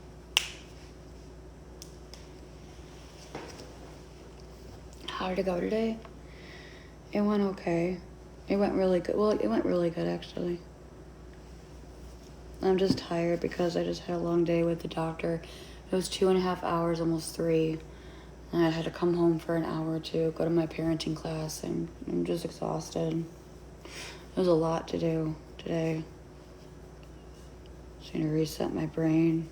How did it go today? It went okay. It went really good. Well, it went really good, actually. I'm just tired because I just had a long day with the doctor. It was 2.5 hours, almost 3. And I had to come home for an hour to go to my parenting class, and I'm just exhausted. There's a lot to do today. Just need to reset my brain.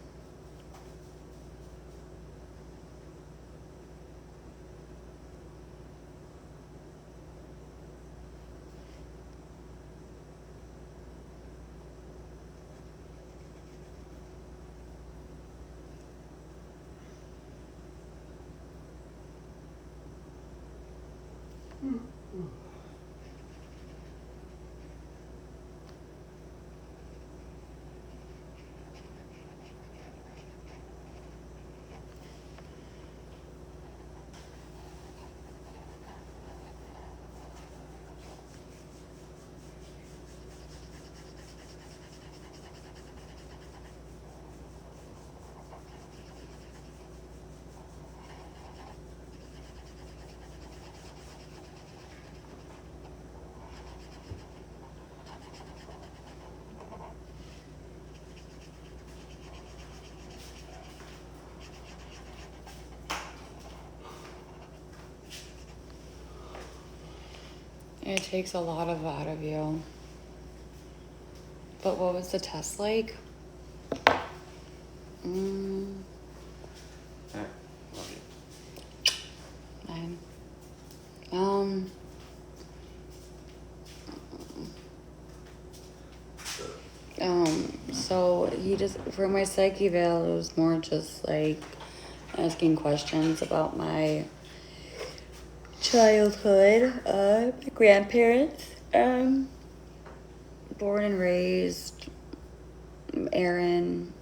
It takes a lot out of you. But what was the test like? Alright, love you. Fine. So he just, for my psych eval, it was more just like asking questions about my childhood, my grandparents, born and raised, Aaron,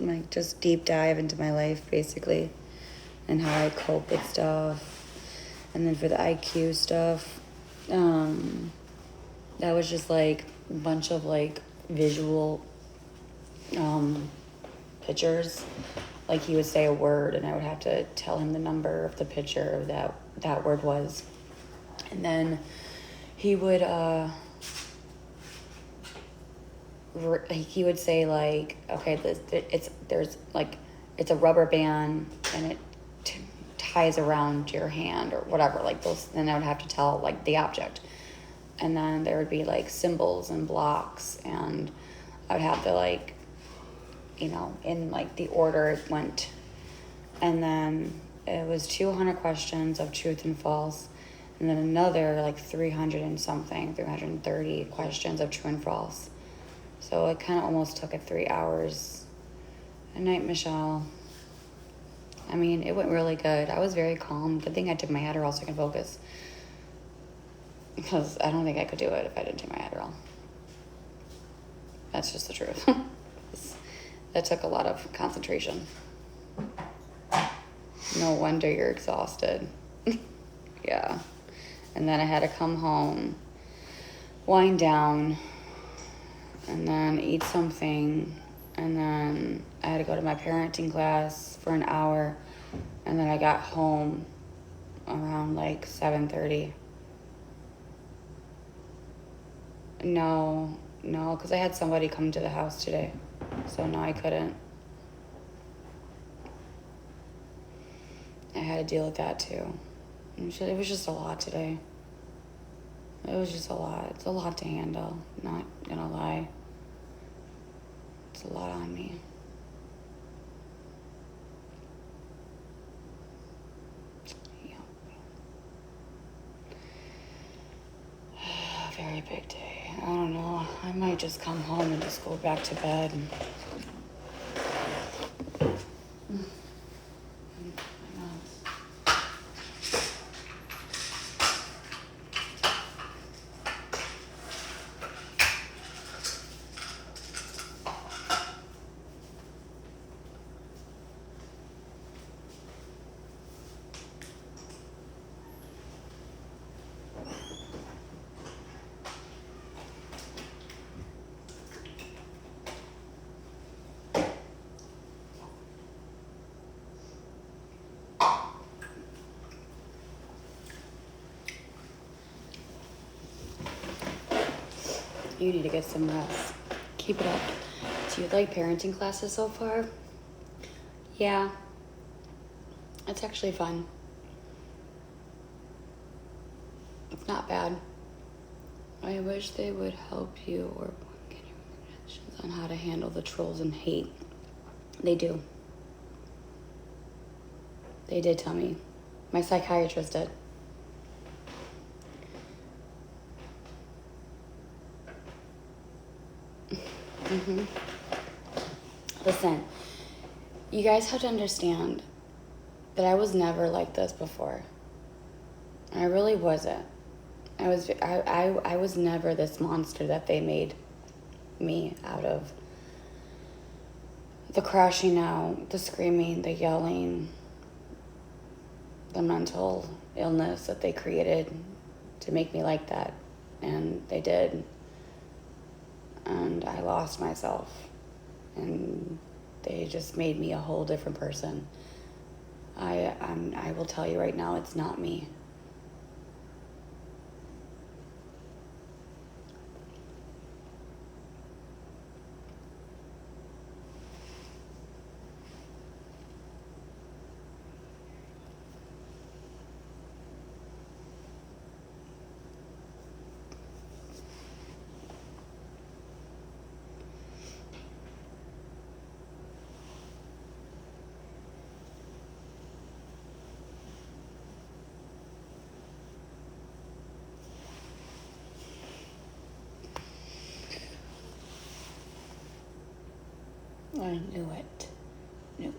like just deep dive into my life basically, and how I cope with stuff. And then for the IQ stuff, that was just like a bunch of like visual pictures. Like he would say a word and I would have to tell him the number of the picture that word was. And then he would say like, okay, it's a rubber band and it ties around your hand or whatever, like those. Then I would have to tell like the object. And then there would be like symbols and blocks, and I would have to like, in like the order it went. And then it was 200 questions of truth and false, and then another like 330 questions of true and false. So it kind of almost took 3 hours a night, Michelle. I mean, it went really good. I was very calm. Good thing I took my Adderall so I can focus. Because I don't think I could do it if I didn't take my Adderall. That's just the truth. That took a lot of concentration. No wonder you're exhausted. Yeah. And then I had to come home, wind down, and then eat something. And then I had to go to my parenting class for an hour. And then I got home around like 7:30. No, because I had somebody come to the house today. So no, I couldn't. I had to deal with that too. It was just a lot today. It was just a lot. It's a lot to handle, not gonna lie. It's a lot on me. Yeah. Very big day. I don't know. I might just come home and just go back to bed. You need to get some rest. Keep it up. Do you like parenting classes so far? Yeah. It's actually fun. It's not bad. I wish they would help you or get your recommendations on how to handle the trolls and hate. They do. They did tell me. My psychiatrist did. Listen, you guys have to understand that I was never like this before. I really wasn't. I was never this monster that they made me out of. The crashing out, the screaming, the yelling, the mental illness that they created to make me like that. And they did. And I lost myself. And they just made me a whole different person. I will tell you right now, it's not me. I knew it. Knew it.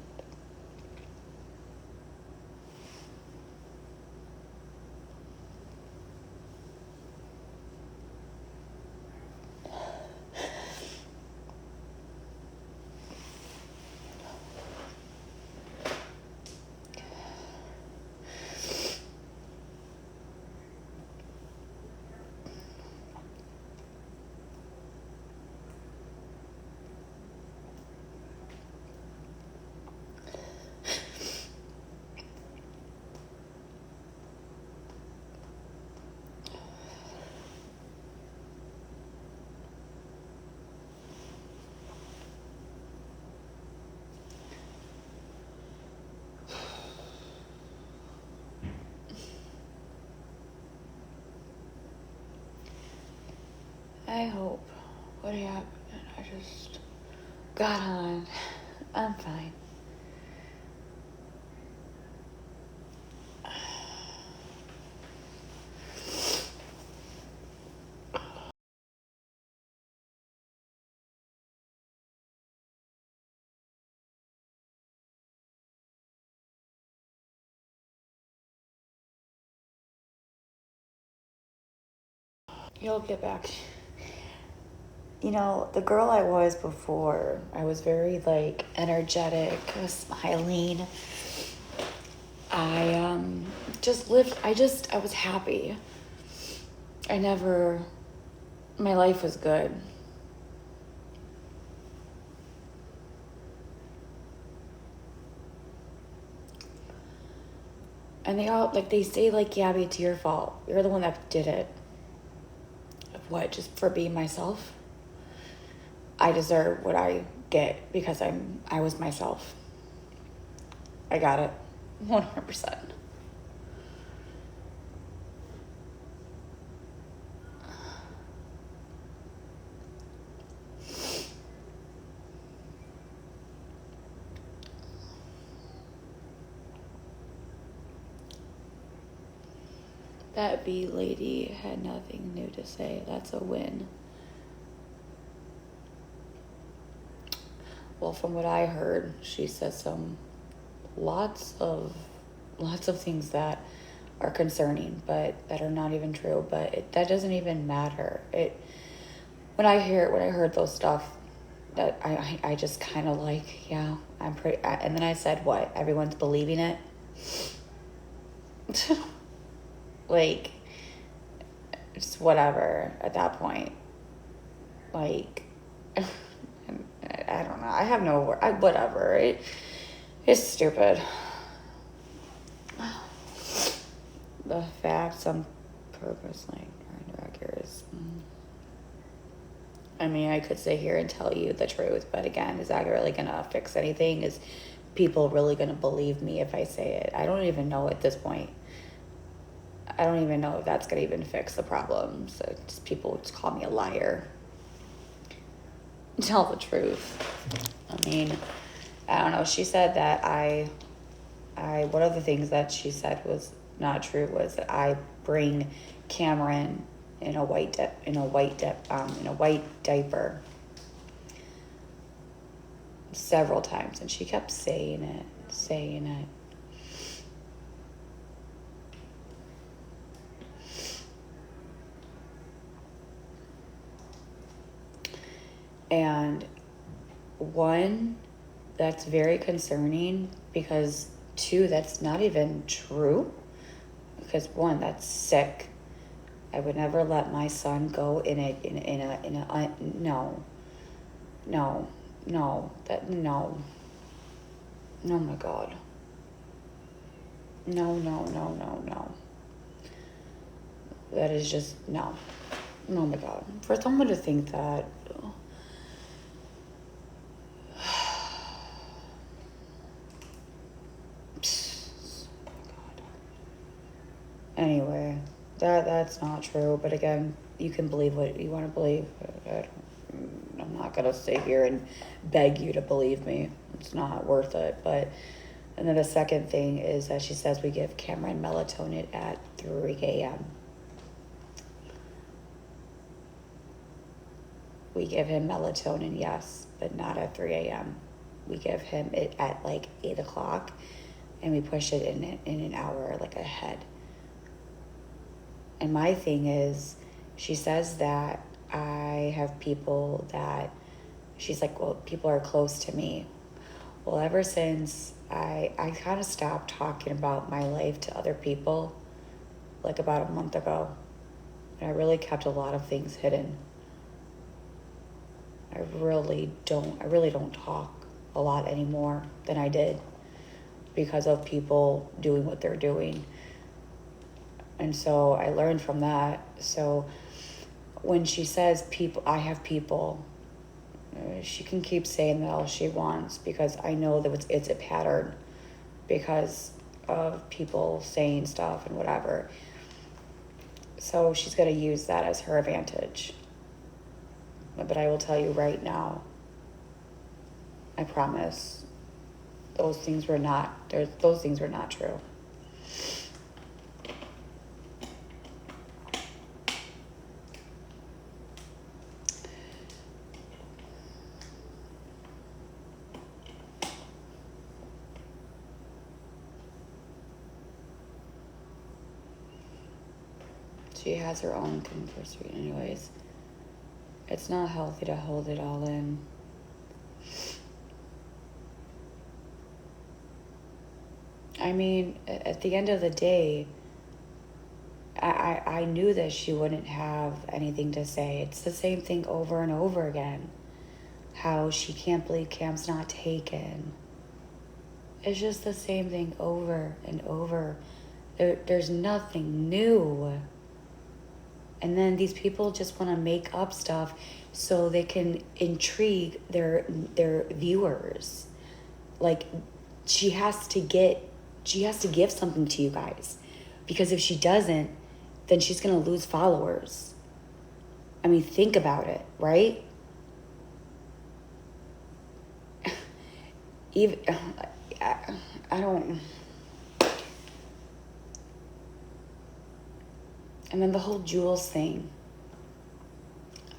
I hope what happened, I just got on. I'm fine. You'll get back. You know, the girl I was before, I was very like energetic, I was smiling. I just lived, I was happy. My life was good. And they say, like, Gabby, it's your fault. You're the one that did it. What, just for being myself? I deserve what I get because I was myself. I got it. 100%. That bee lady had nothing new to say. That's a win. Well, from what I heard, she said lots of things that are concerning, but that are not even true. But that doesn't even matter. When I heard those stuff, that I just kind of like, yeah, and then I said, what? Everyone's believing it. Like, it's whatever at that point. Like, I don't know. I have no word. Whatever. It's stupid. The facts on purpose, like, are accurate. I mean, I could sit here and tell you the truth, but again, is that really going to fix anything? Is people really going to believe me if I say it? I don't even know at this point. I don't even know if that's going to even fix the problem. So people just call me a liar. Tell the truth. I mean, I don't know. She said that one of the things that she said was not true was that I bring Cameron in a white diaper several times, and she kept saying it. And one, that's very concerning, because two, that's not even true. Because one, that's sick. I would never let my son go in a no. Oh my God. No. That is just, no. Oh my God. For someone to think that, anyway, that's not true. But again, you can believe what you want to believe. I'm not gonna sit here and beg you to believe me. It's not worth it. But and then the second thing is that she says we give Cameron melatonin at 3 a.m. We give him melatonin, yes, but not at 3 a.m. we give him it at like 8 o'clock, and we push it in an hour like ahead. And my thing is, she says that I have people that, she's like, well, people are close to me. Well, ever since I kind of stopped talking about my life to other people, like about a month ago. And I really kept a lot of things hidden. I really don't talk a lot anymore than I did because of people doing what they're doing. And so I learned from that. So when she says people, I have people, she can keep saying that all she wants, because I know that it's a pattern because of people saying stuff and whatever. So she's going to use that as her advantage. But I will tell you right now, I promise, those things were not true. She has her own conversation anyways. It's not healthy to hold it all in. I mean, at the end of the day, I knew that she wouldn't have anything to say. It's the same thing over and over again. How she can't believe Cam's not taken. It's just the same thing over and over. There's nothing new. And then these people just want to make up stuff so they can intrigue their viewers. Like, she has to give something to you guys, because if she doesn't, then she's going to lose followers. I mean, think about it, right? Even I don't. And then the whole Jules thing.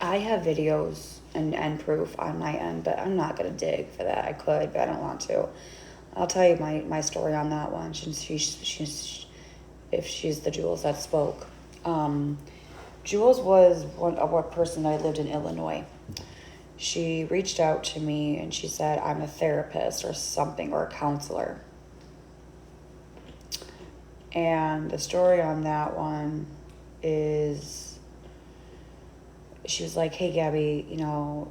I have videos and proof on my end, but I'm not going to dig for that. I could, but I don't want to. I'll tell you my story on that one, since she's if she's the Jules that spoke. Jules was one person that I lived in Illinois. She reached out to me and she said, I'm a therapist or something, or a counselor. And the story on that one is, she was like, hey, Gabby,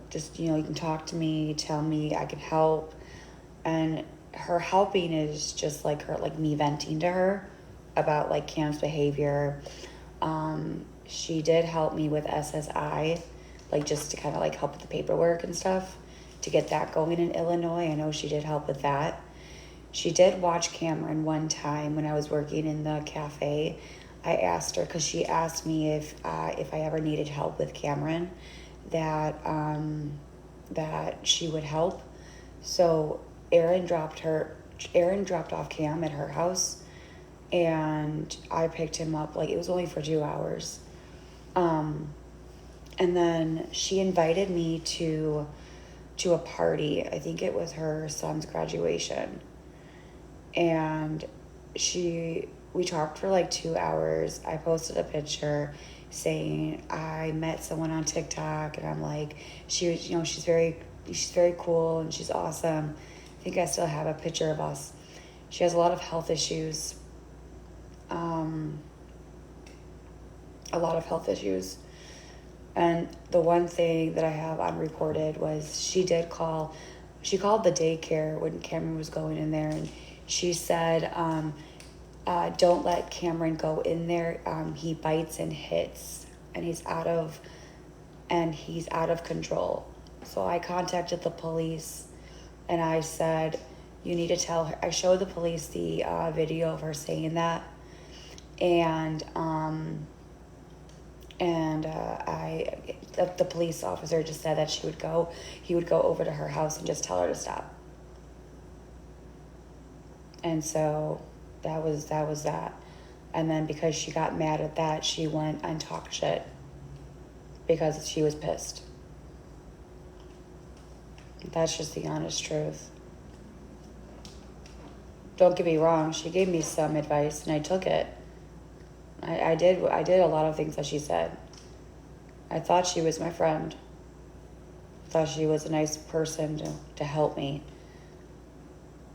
just, you can talk to me, tell me I can help. And her helping is just like me venting to her about like Cam's behavior. She did help me with SSI, like just to kind of like help with the paperwork and stuff to get that going in Illinois. I know she did help with that. She did watch Cameron one time when I was working in the cafe. I asked her, because she asked me if I ever needed help with Cameron, that she would help. So Erin dropped off Cam at her house, and I picked him up. Like, it was only for 2 hours. And then she invited me to a party. I think it was her son's graduation. And we talked for like 2 hours. I posted a picture saying I met someone on TikTok, and I'm like, she's very cool and she's awesome. I think I still have a picture of us. She has a lot of health issues. And the one thing that I have unrecorded was she called the daycare when Cameron was going in there, and she said, don't let Cameron go in there. He bites and hits, and he's out of control. So I contacted the police, and I said, you need to tell her. I showed the police the video of her saying that, and the police officer just said that he would go over to her house and just tell her to stop. And so that was that. And then because she got mad at that, she went and talked shit because she was pissed. That's just the honest truth. Don't get me wrong, she gave me some advice and I took it. I did a lot of things that she said. I thought she was my friend. I thought she was a nice person to help me.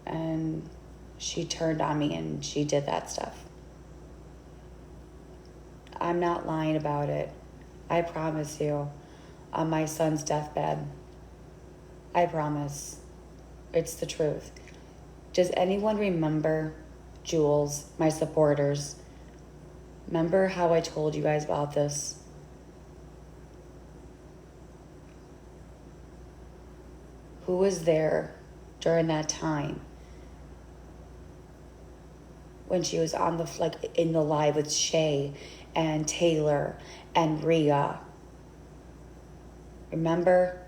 And she turned on me and she did that stuff. I'm not lying about it. I promise you. On my son's deathbed. I promise. It's the truth. Does anyone remember, Jules, my supporters? Remember how I told you guys about this? Who was there during that time? When she was on in the live with Shay and Taylor and Rhea. Remember?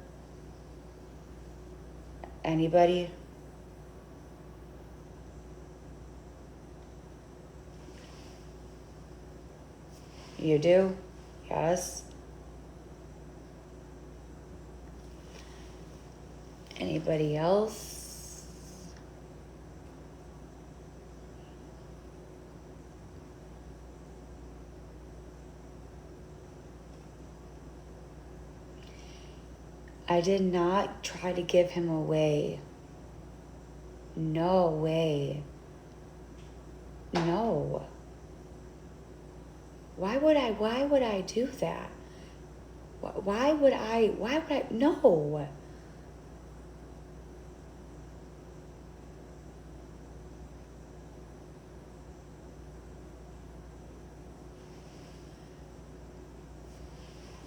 Anybody? You do? Yes? Anybody else? I did not try to give him away. No way. No. Why would I do that? Why would I, no.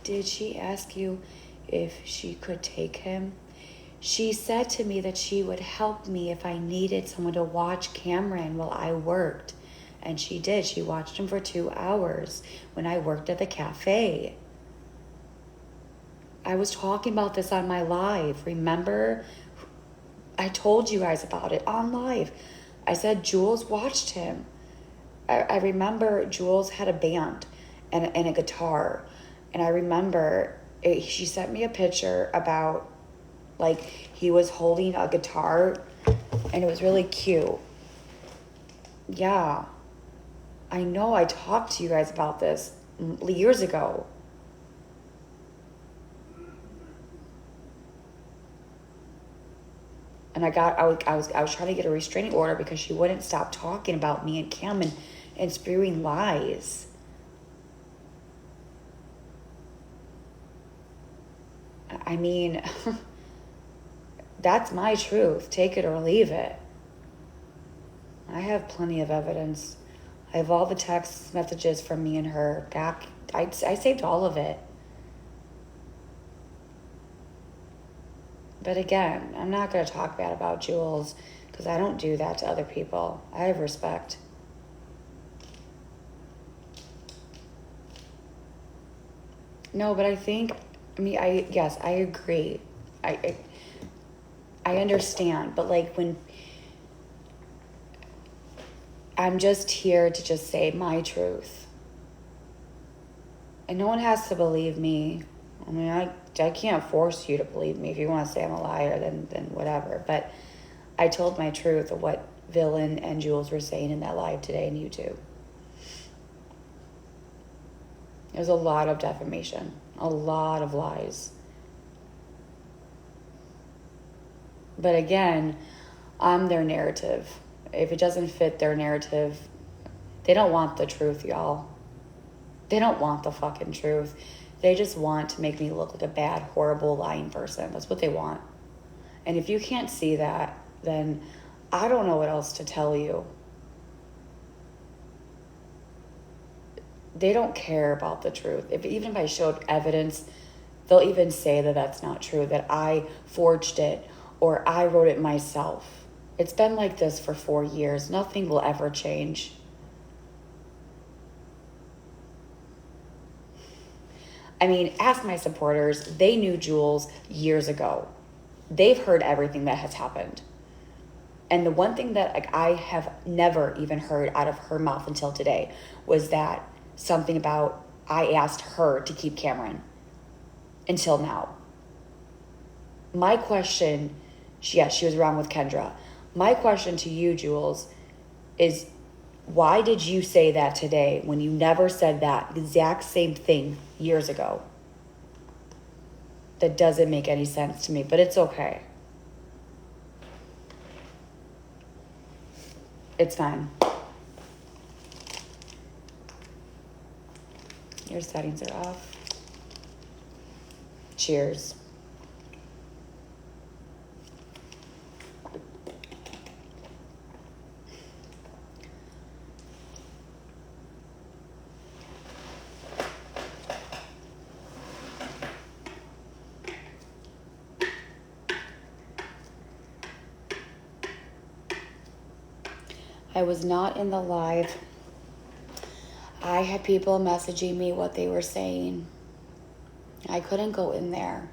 Did she ask you if she could take him? She said to me that she would help me if I needed someone to watch Cameron while I worked. And she did. She watched him for 2 hours when I worked at the cafe. I was talking about this on my live. Remember? I told you guys about it on live. I said Jules watched him. I remember Jules had a band and a guitar. And I remember she sent me a picture about he was holding a guitar and it was really cute. Yeah. I know I talked to you guys about this years ago. And I was trying to get a restraining order because she wouldn't stop talking about me and Cam and spewing lies. I mean, that's my truth. Take it or leave it. I have plenty of evidence. I have all the text messages from me and her back. I saved all of it. But again, I'm not going to talk bad about Jules because I don't do that to other people. I have respect. No, but I think, yes, I agree. I understand, but when I'm just here to just say my truth. And no one has to believe me. I mean, I can't force you to believe me. If you want to say I'm a liar, then whatever. But I told my truth of what Villain and Jules were saying in that live today on YouTube. There's a lot of defamation, a lot of lies. But again, I'm their narrative. If it doesn't fit their narrative, they don't want the truth, y'all. They don't want the fucking truth. They just want to make me look like a bad, horrible, lying person. That's what they want. And if you can't see that, then I don't know what else to tell you. They don't care about the truth. Even if I showed evidence, they'll even say that that's not true, that I forged it or I wrote it myself. It's been like this for 4 years. Nothing will ever change. I mean, ask my supporters. They knew Jules years ago. They've heard everything that has happened. And the one thing that I have never even heard out of her mouth until today was that something about I asked her to keep Cameron until now. My question, yes, she was around with Kendra. My question to you, Jules, is why did you say that today when you never said that exact same thing years ago? That doesn't make any sense to me, but it's okay. It's fine. Your settings are off. Cheers. I was not in the live. I had people messaging me what they were saying. I couldn't go in there.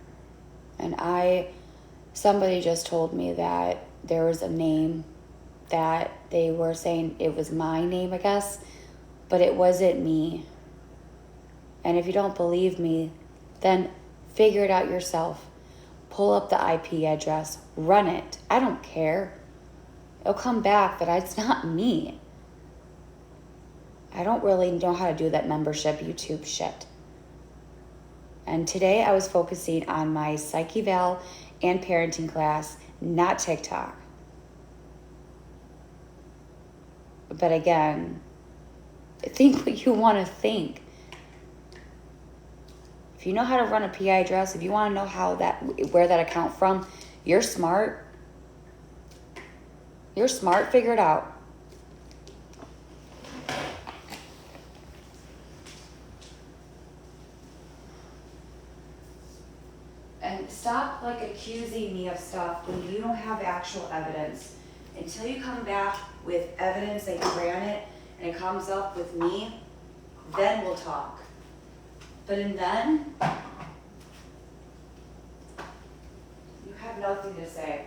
And somebody just told me that there was a name that they were saying it was my name, I guess, but it wasn't me. And if you don't believe me, then figure it out yourself. Pull up the IP address, run it. I don't care. It'll come back that it's not me. I don't really know how to do that membership YouTube shit. And today I was focusing on my Psych Eval and parenting class, not TikTok. But again, think what you want to think. If you know how to run a PI address, if you want to know where that account from, you're smart. You're smart, figure it out. And stop accusing me of stuff when you don't have actual evidence. Until you come back with evidence that you ran it and it comes up with me, then we'll talk. But then, you have nothing to say.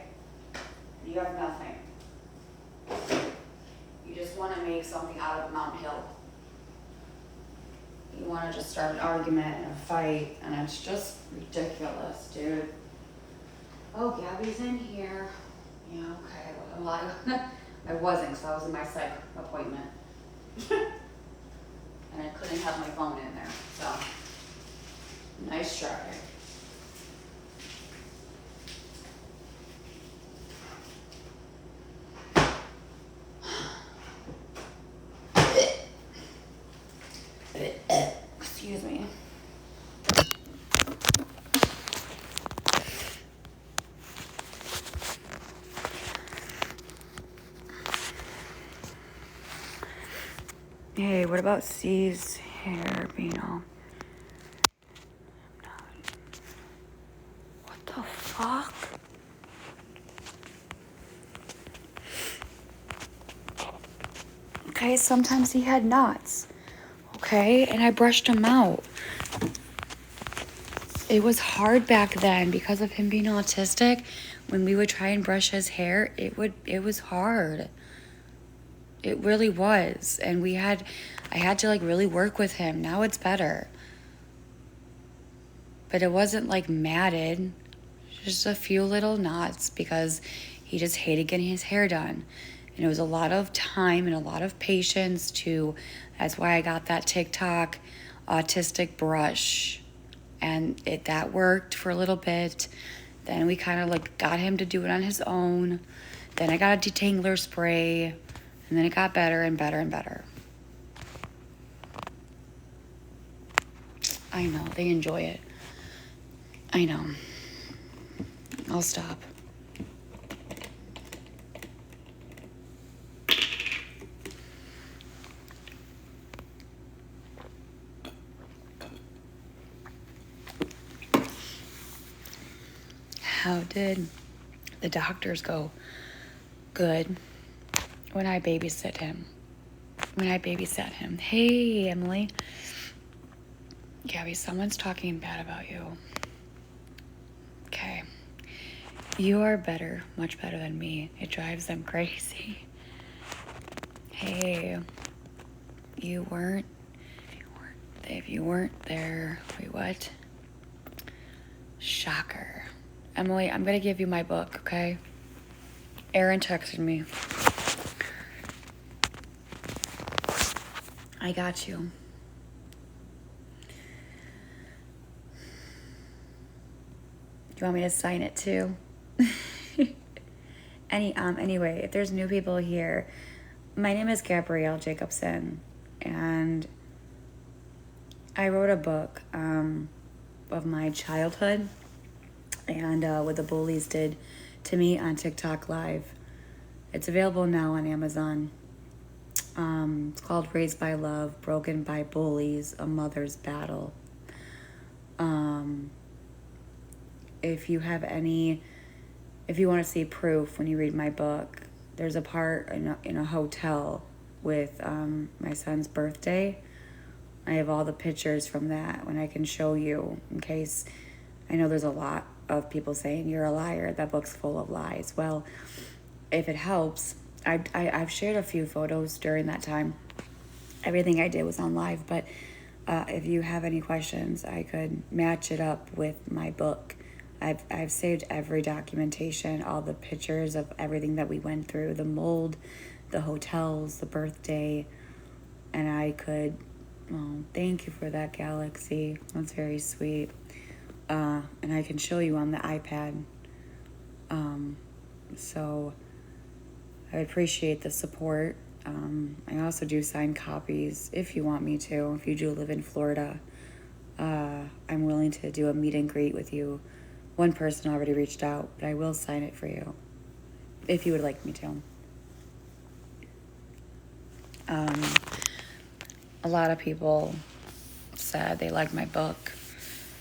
You have nothing. You just want to make something out of Mount Hill. You want to just start an argument and a fight, and it's just ridiculous, dude. Oh, Gabby's in here. Yeah, okay. Well, I wasn't, because I was in my psych appointment. And I couldn't have my phone in there, so nice try. Excuse me. Hey, what about C's hair being all... What the fuck? Okay, sometimes he had knots. Okay, and I brushed him out. It was hard back then because of him being autistic. When we would try and brush his hair, it was hard. It really was. And I had to really work with him. Now it's better. But it wasn't matted. Just a few little knots because he just hated getting his hair done. And it was a lot of time and a lot of patience that's why I got that TikTok autistic brush. And that worked for a little bit. Then we kind of got him to do it on his own. Then I got a detangler spray. And then it got better and better and better. I know, they enjoy it. I know. I'll stop. How did the doctors go? Good. When I babysat him. Hey, Emily. Gabby, someone's talking bad about you. Okay. You are better, much better than me. It drives them crazy. Hey, if you weren't there, wait, what? Shocker. Emily, I'm gonna give you my book, okay? Aaron texted me. I got you. Do you want me to sign it too? Anyway, if there's new people here, my name is Gabi Jacobson, and I wrote a book of my childhood and what the bullies did to me on TikTok Live. It's available now on Amazon. It's called Raised by Love, Broken by Bullies, A Mother's Battle. If you want to see proof when you read my book, there's a part in a hotel with my son's birthday. I have all the pictures from that when I can show you, in case I know there's a lot of people saying you're a liar, that book's full of lies. Well, if it helps, I've shared a few photos during that time. Everything I did was on live, but if you have any questions, I could match it up with my book. I've saved every documentation, all the pictures of everything that we went through, the mold, the hotels, the birthday, and I could, thank you for that, Galaxy. That's very sweet. And I can show you on the iPad. So I appreciate the support. I also do sign copies if you want me to. If you do live in Florida, I'm willing to do a meet and greet with you. One person already reached out, but I will sign it for you if you would like me to. A lot of people said they like my book.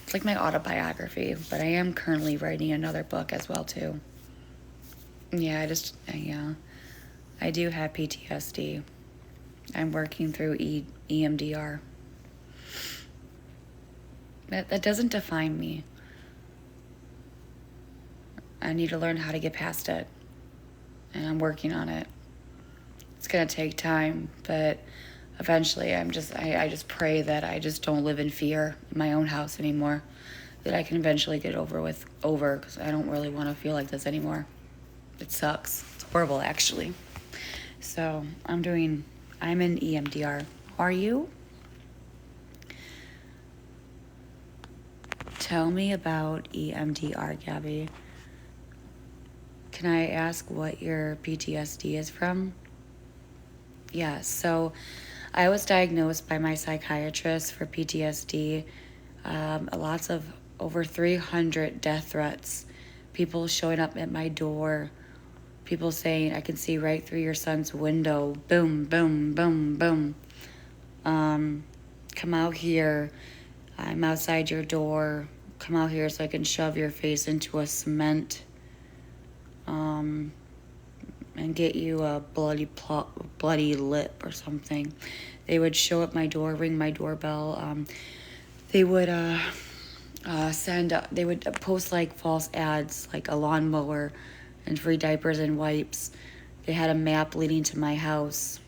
It's like my autobiography, but I am currently writing another book as well too. Yeah, I do have PTSD. I'm working through EMDR. That doesn't define me. I need to learn how to get past it, and I'm working on it. It's gonna take time, but eventually I just pray that I just don't live in fear in my own house anymore, that I can eventually get over, because I don't really want to feel like this anymore. It sucks. It's horrible, actually. So I'm in EMDR. Are you? Tell me about EMDR, Gabby. Can I ask what your PTSD is from? Yeah, so I was diagnosed by my psychiatrist for PTSD. Lots of over 300 death threats. People showing up at my door. People saying, I can see right through your son's window. Boom, boom, boom, boom. Come out here. I'm outside your door. Come out here so I can shove your face into a cement. And get you a bloody lip or something. They would show up my door, ring my doorbell. They would they would post like false ads, like a lawnmower and free diapers and wipes. They had a map leading to my house.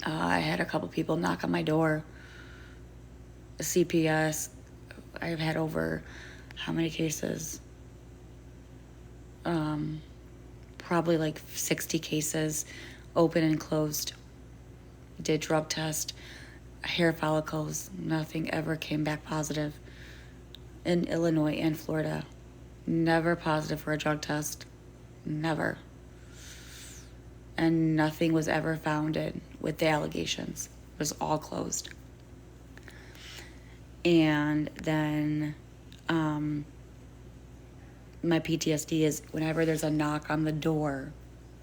I had a couple people knock on my door. A CPS. I've had over how many cases? Probably like 60 cases, open and closed. Did drug test, hair follicles, nothing ever came back positive. In Illinois and Florida, never positive for a drug test, never. And nothing was ever founded with the allegations. It was all closed. And then, my PTSD is whenever there's a knock on the door,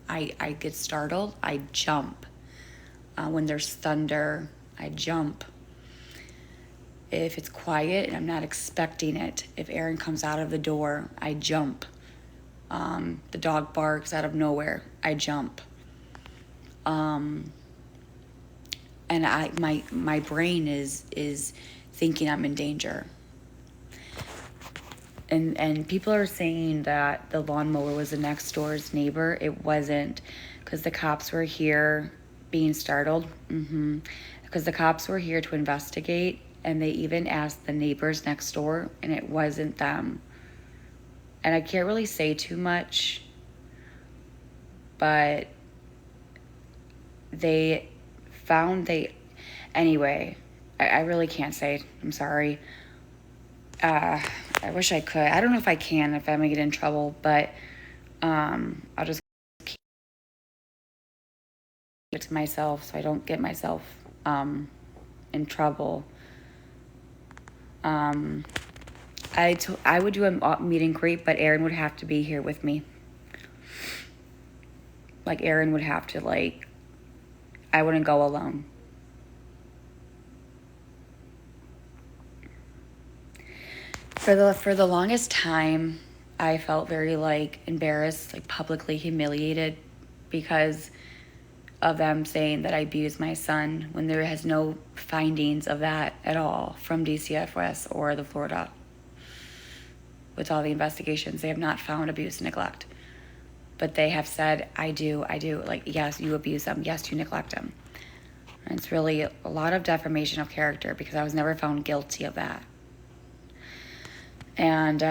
I get startled, I jump. When there's thunder, I jump. If it's quiet and I'm not expecting it, if Aaron comes out of the door, I jump. The dog barks out of nowhere, I jump. And my brain is thinking I'm in danger. And people are saying that the lawnmower was the next door's neighbor. It wasn't, because the cops were here being startled. Because the cops were here to investigate, and they even asked the neighbors next door, and it wasn't them. And I can't really say too much but they found anyway, I really can't say. I'm sorry. I wish I could. I don't know if I can, if I'm gonna get in trouble, but I'll just keep it to myself so I don't get myself in trouble. I would do a meet and greet, but Aaron would have to be here with me. Like, Aaron would have to, like, I wouldn't go alone. For the longest time, I felt very, like, embarrassed, like, publicly humiliated because of them saying that I abused my son when there has no findings of that at all from DCFS or the Florida. With all the investigations, they have not found abuse and neglect. But they have said, I do. Like, yes, you abuse them. Yes, you neglect them. And it's really a lot of defamation of character because I was never found guilty of that. And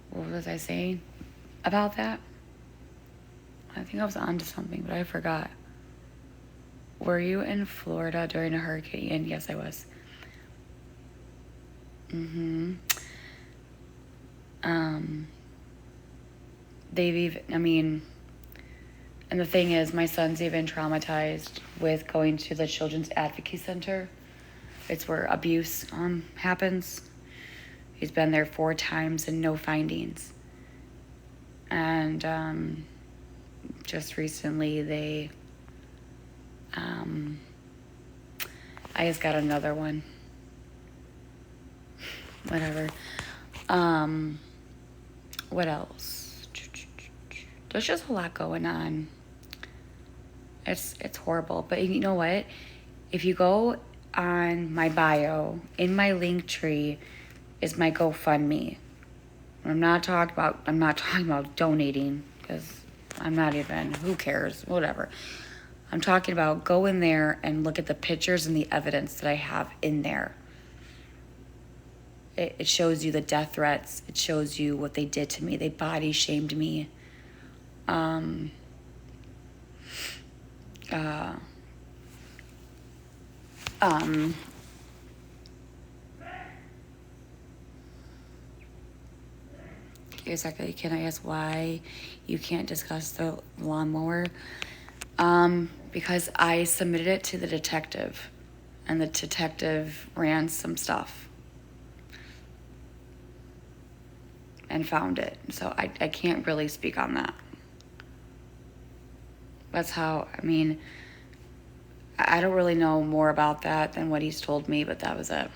what was I saying about that? I think I was onto something, but I forgot. Were you in Florida during a hurricane? Yes, I was. And the thing is, my son's even traumatized with going to the Children's Advocacy Center. It's where abuse happens. He's been there 4 times and no findings. And just recently they, I just got another one. Whatever. What else? There's just a lot going on. It's horrible. But you know what? If you go on my bio, in my link tree is my GoFundMe. I'm not talking about donating because I'm not even, who cares, whatever. I'm talking about go in there and look at the pictures and the evidence that I have in there. It shows you the death threats. It shows you what they did to me. They body shamed me. Exactly. Can I ask why you can't discuss the lawnmower? Because I submitted it to the detective, and the detective ran some stuff and found it. So I can't really speak on that. That's how, I don't really know more about that than what he's told me, but that was it.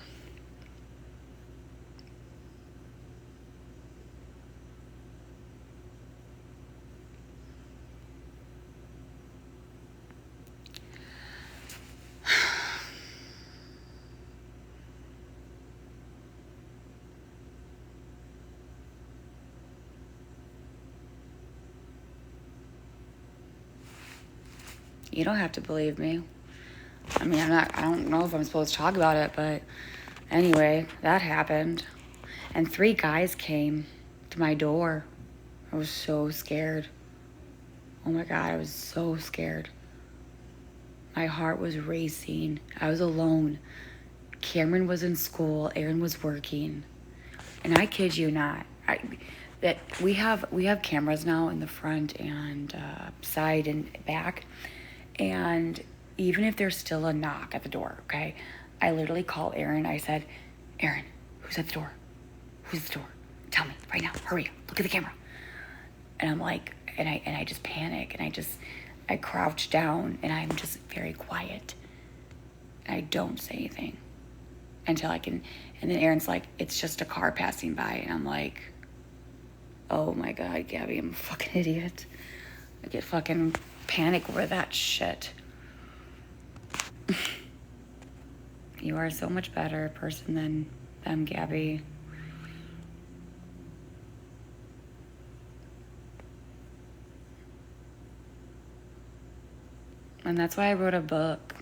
You don't have to believe me. I don't know if I'm supposed to talk about it, but anyway, that happened. And 3 guys came to my door. I was so scared. Oh my God, I was so scared. My heart was racing. I was alone. Cameron was in school. Aaron was working. And I kid you not, that we have cameras now in the front and side and back. And even if there's still a knock at the door, okay, I literally call Aaron. I said, Aaron, who's at the door? Who's at the door? Tell me right now. Hurry up. Look at the camera. And I'm like, and I just panic, and I crouch down, and I'm just very quiet. And I don't say anything until I can. And then Aaron's like, it's just a car passing by. And I'm like, oh my God, Gabby, I'm a fucking idiot. I get fucking panic over that shit. You are so much better person than them, Gabby. And that's why I wrote a book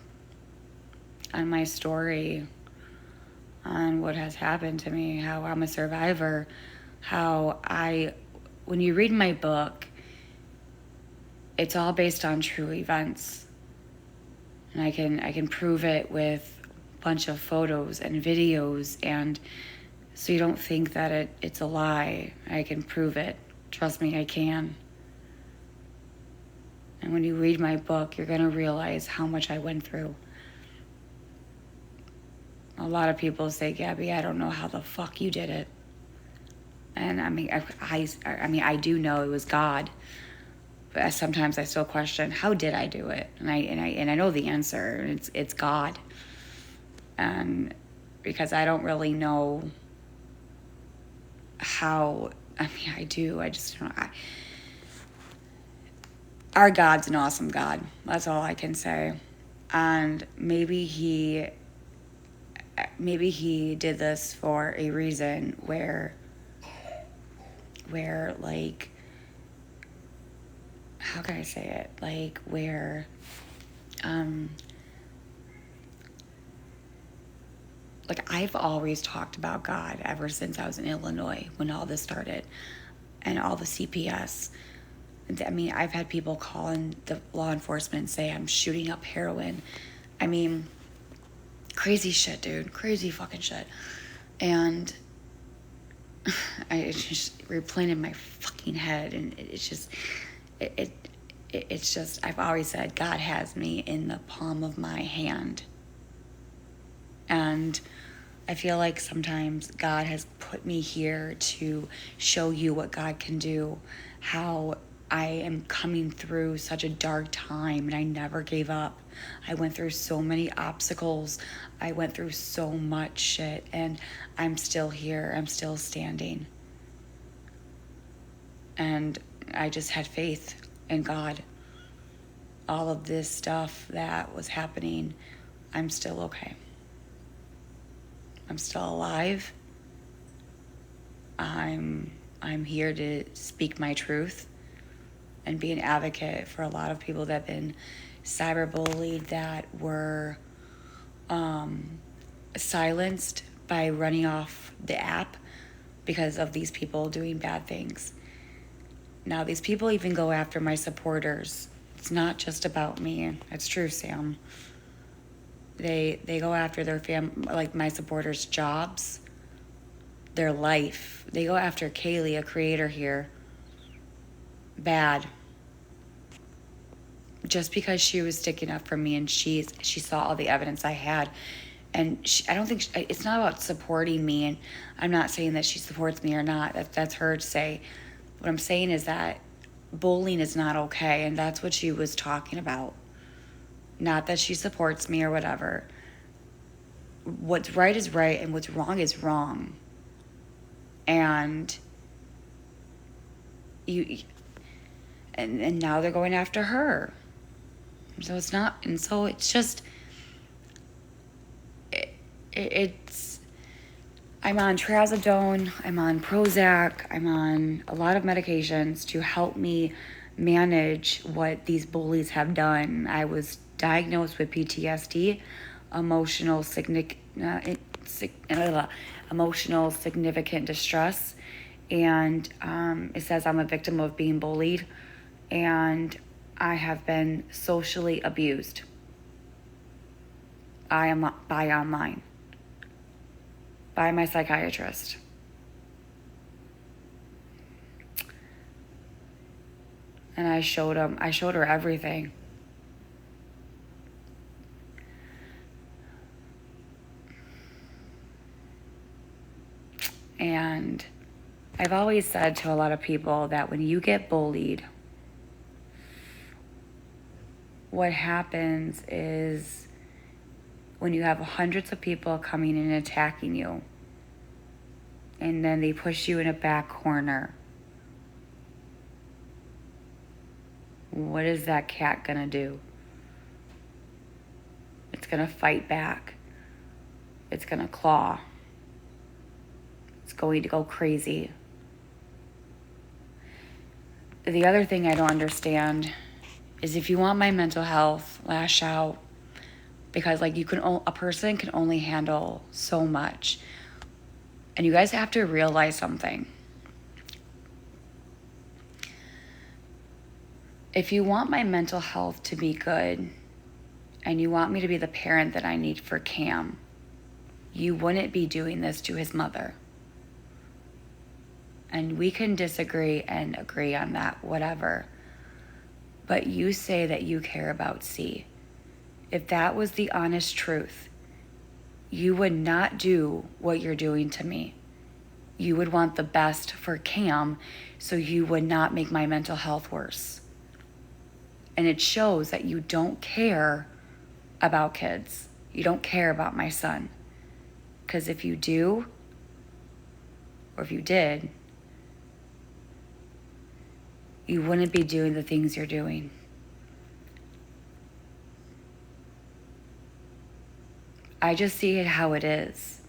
on my story, on what has happened to me, how I'm a survivor, how I when you read my book, it's all based on true events. And I can prove it with a bunch of photos and videos, and so you don't think that it's a lie. I can prove it. Trust me, I can. And when you read my book, you're going to realize how much I went through. A lot of people say, Gabby, I don't know how the fuck you did it. And I mean, I do know it was God. But sometimes I still question, how did I do it? And I know the answer. It's God. And because I don't really know how. I mean, I do. I just don't. Our God's an awesome God. That's all I can say. And maybe he did this for a reason where like, how can I say it? Like where like I've always talked about God ever since I was in Illinois when all this started and all the CPS. I mean, I've had people call in the law enforcement and say I'm shooting up heroin. I mean, crazy shit, dude. Crazy fucking shit. And it's just replaying in my fucking head, and it's just, I've always said God has me in the palm of my hand. And I feel like sometimes God has put me here to show you what God can do, how I am coming through such a dark time, and I never gave up. I went through so many obstacles. I went through so much shit, and I'm still here. I'm still standing. And I just had faith in God. All of this stuff that was happening, I'm still okay. I'm still alive. I'm here to speak my truth and be an advocate for a lot of people that have been cyberbullied, that were silenced by running off the app because of these people doing bad things. Now, these people even go after my supporters. It's not just about me. It's true, Sam. They go after their like my supporters' jobs, their life. They go after Kaylee, a creator here. Bad. Just because she was sticking up for me, and she saw all the evidence I had. And I don't think it's not about supporting me, and I'm not saying that she supports me or not. That's her to say. What I'm saying is that bullying is not okay, and that's what she was talking about. Not that she supports me or whatever. What's right is right, and what's wrong is wrong. And and now they're going after her. So it's not, and so it's just, it's, I'm on trazodone, I'm on Prozac, I'm on a lot of medications to help me manage what these bullies have done. I was diagnosed with PTSD, emotional significant distress, and it says I'm a victim of being bullied, and I have been socially abused. I am by online, by my psychiatrist. And I showed her everything. And I've always said to a lot of people that when you get bullied, what happens is when you have hundreds of people coming in and attacking you, and then they push you in a back corner, what is that cat gonna do? It's gonna fight back. It's gonna claw. It's going to go crazy. The other thing I don't understand is if you want my mental health, lash out, because like a person can only handle so much. And you guys have to realize something. If you want my mental health to be good and you want me to be the parent that I need for Cam, you wouldn't be doing this to his mother. And we can disagree and agree on that, whatever. But you say that you care about C. If that was the honest truth, you would not do what you're doing to me. You would want the best for Cam, so you would not make my mental health worse. And it shows that you don't care about kids. You don't care about my son. Because if you do, or if you did, you wouldn't be doing the things you're doing. I just see it how it is.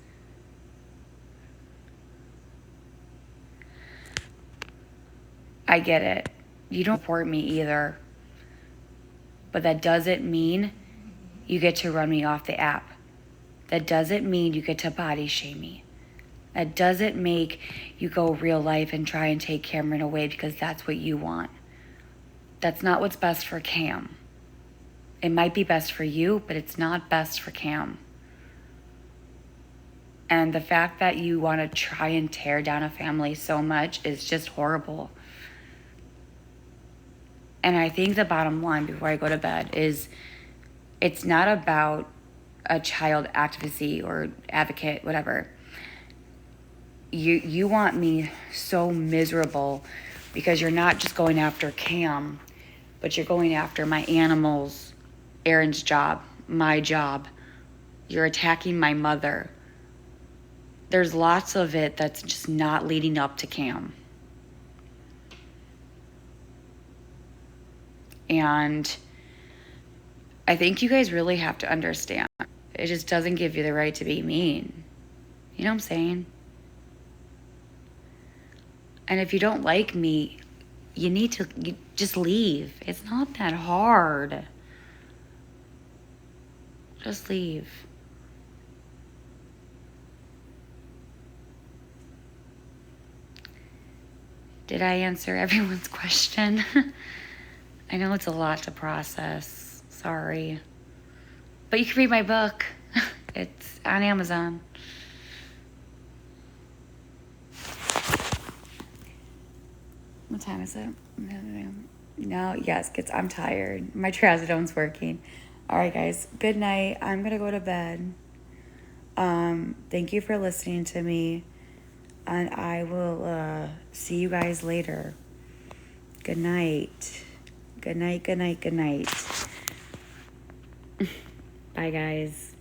I get it. You don't support me either. But that doesn't mean you get to run me off the app. That doesn't mean you get to body shame me. That doesn't make you go real life and try and take Cameron away because that's what you want. That's not what's best for Cam. It might be best for you, but it's not best for Cam. And the fact that you want to try and tear down a family so much is just horrible. And I think the bottom line before I go to bed is it's not about a child advocacy or advocate, whatever. You want me so miserable because you're not just going after Cam, but you're going after my animals, Aaron's job, my job. You're attacking my mother. There's lots of it that's just not leading up to Cam. And I think you guys really have to understand. It just doesn't give you the right to be mean. You know what I'm saying? And if you don't like me, you just leave. It's not that hard. Just leave. Did I answer everyone's question? I know it's a lot to process. Sorry. But you can read my book. It's on Amazon. What time is it? No, yes, I'm tired. My trazodone's working. All right, guys. Good night. I'm going to go to bed. Thank you for listening to me. And I will see you guys later. Good night. Good night, good night, good night. Bye, guys.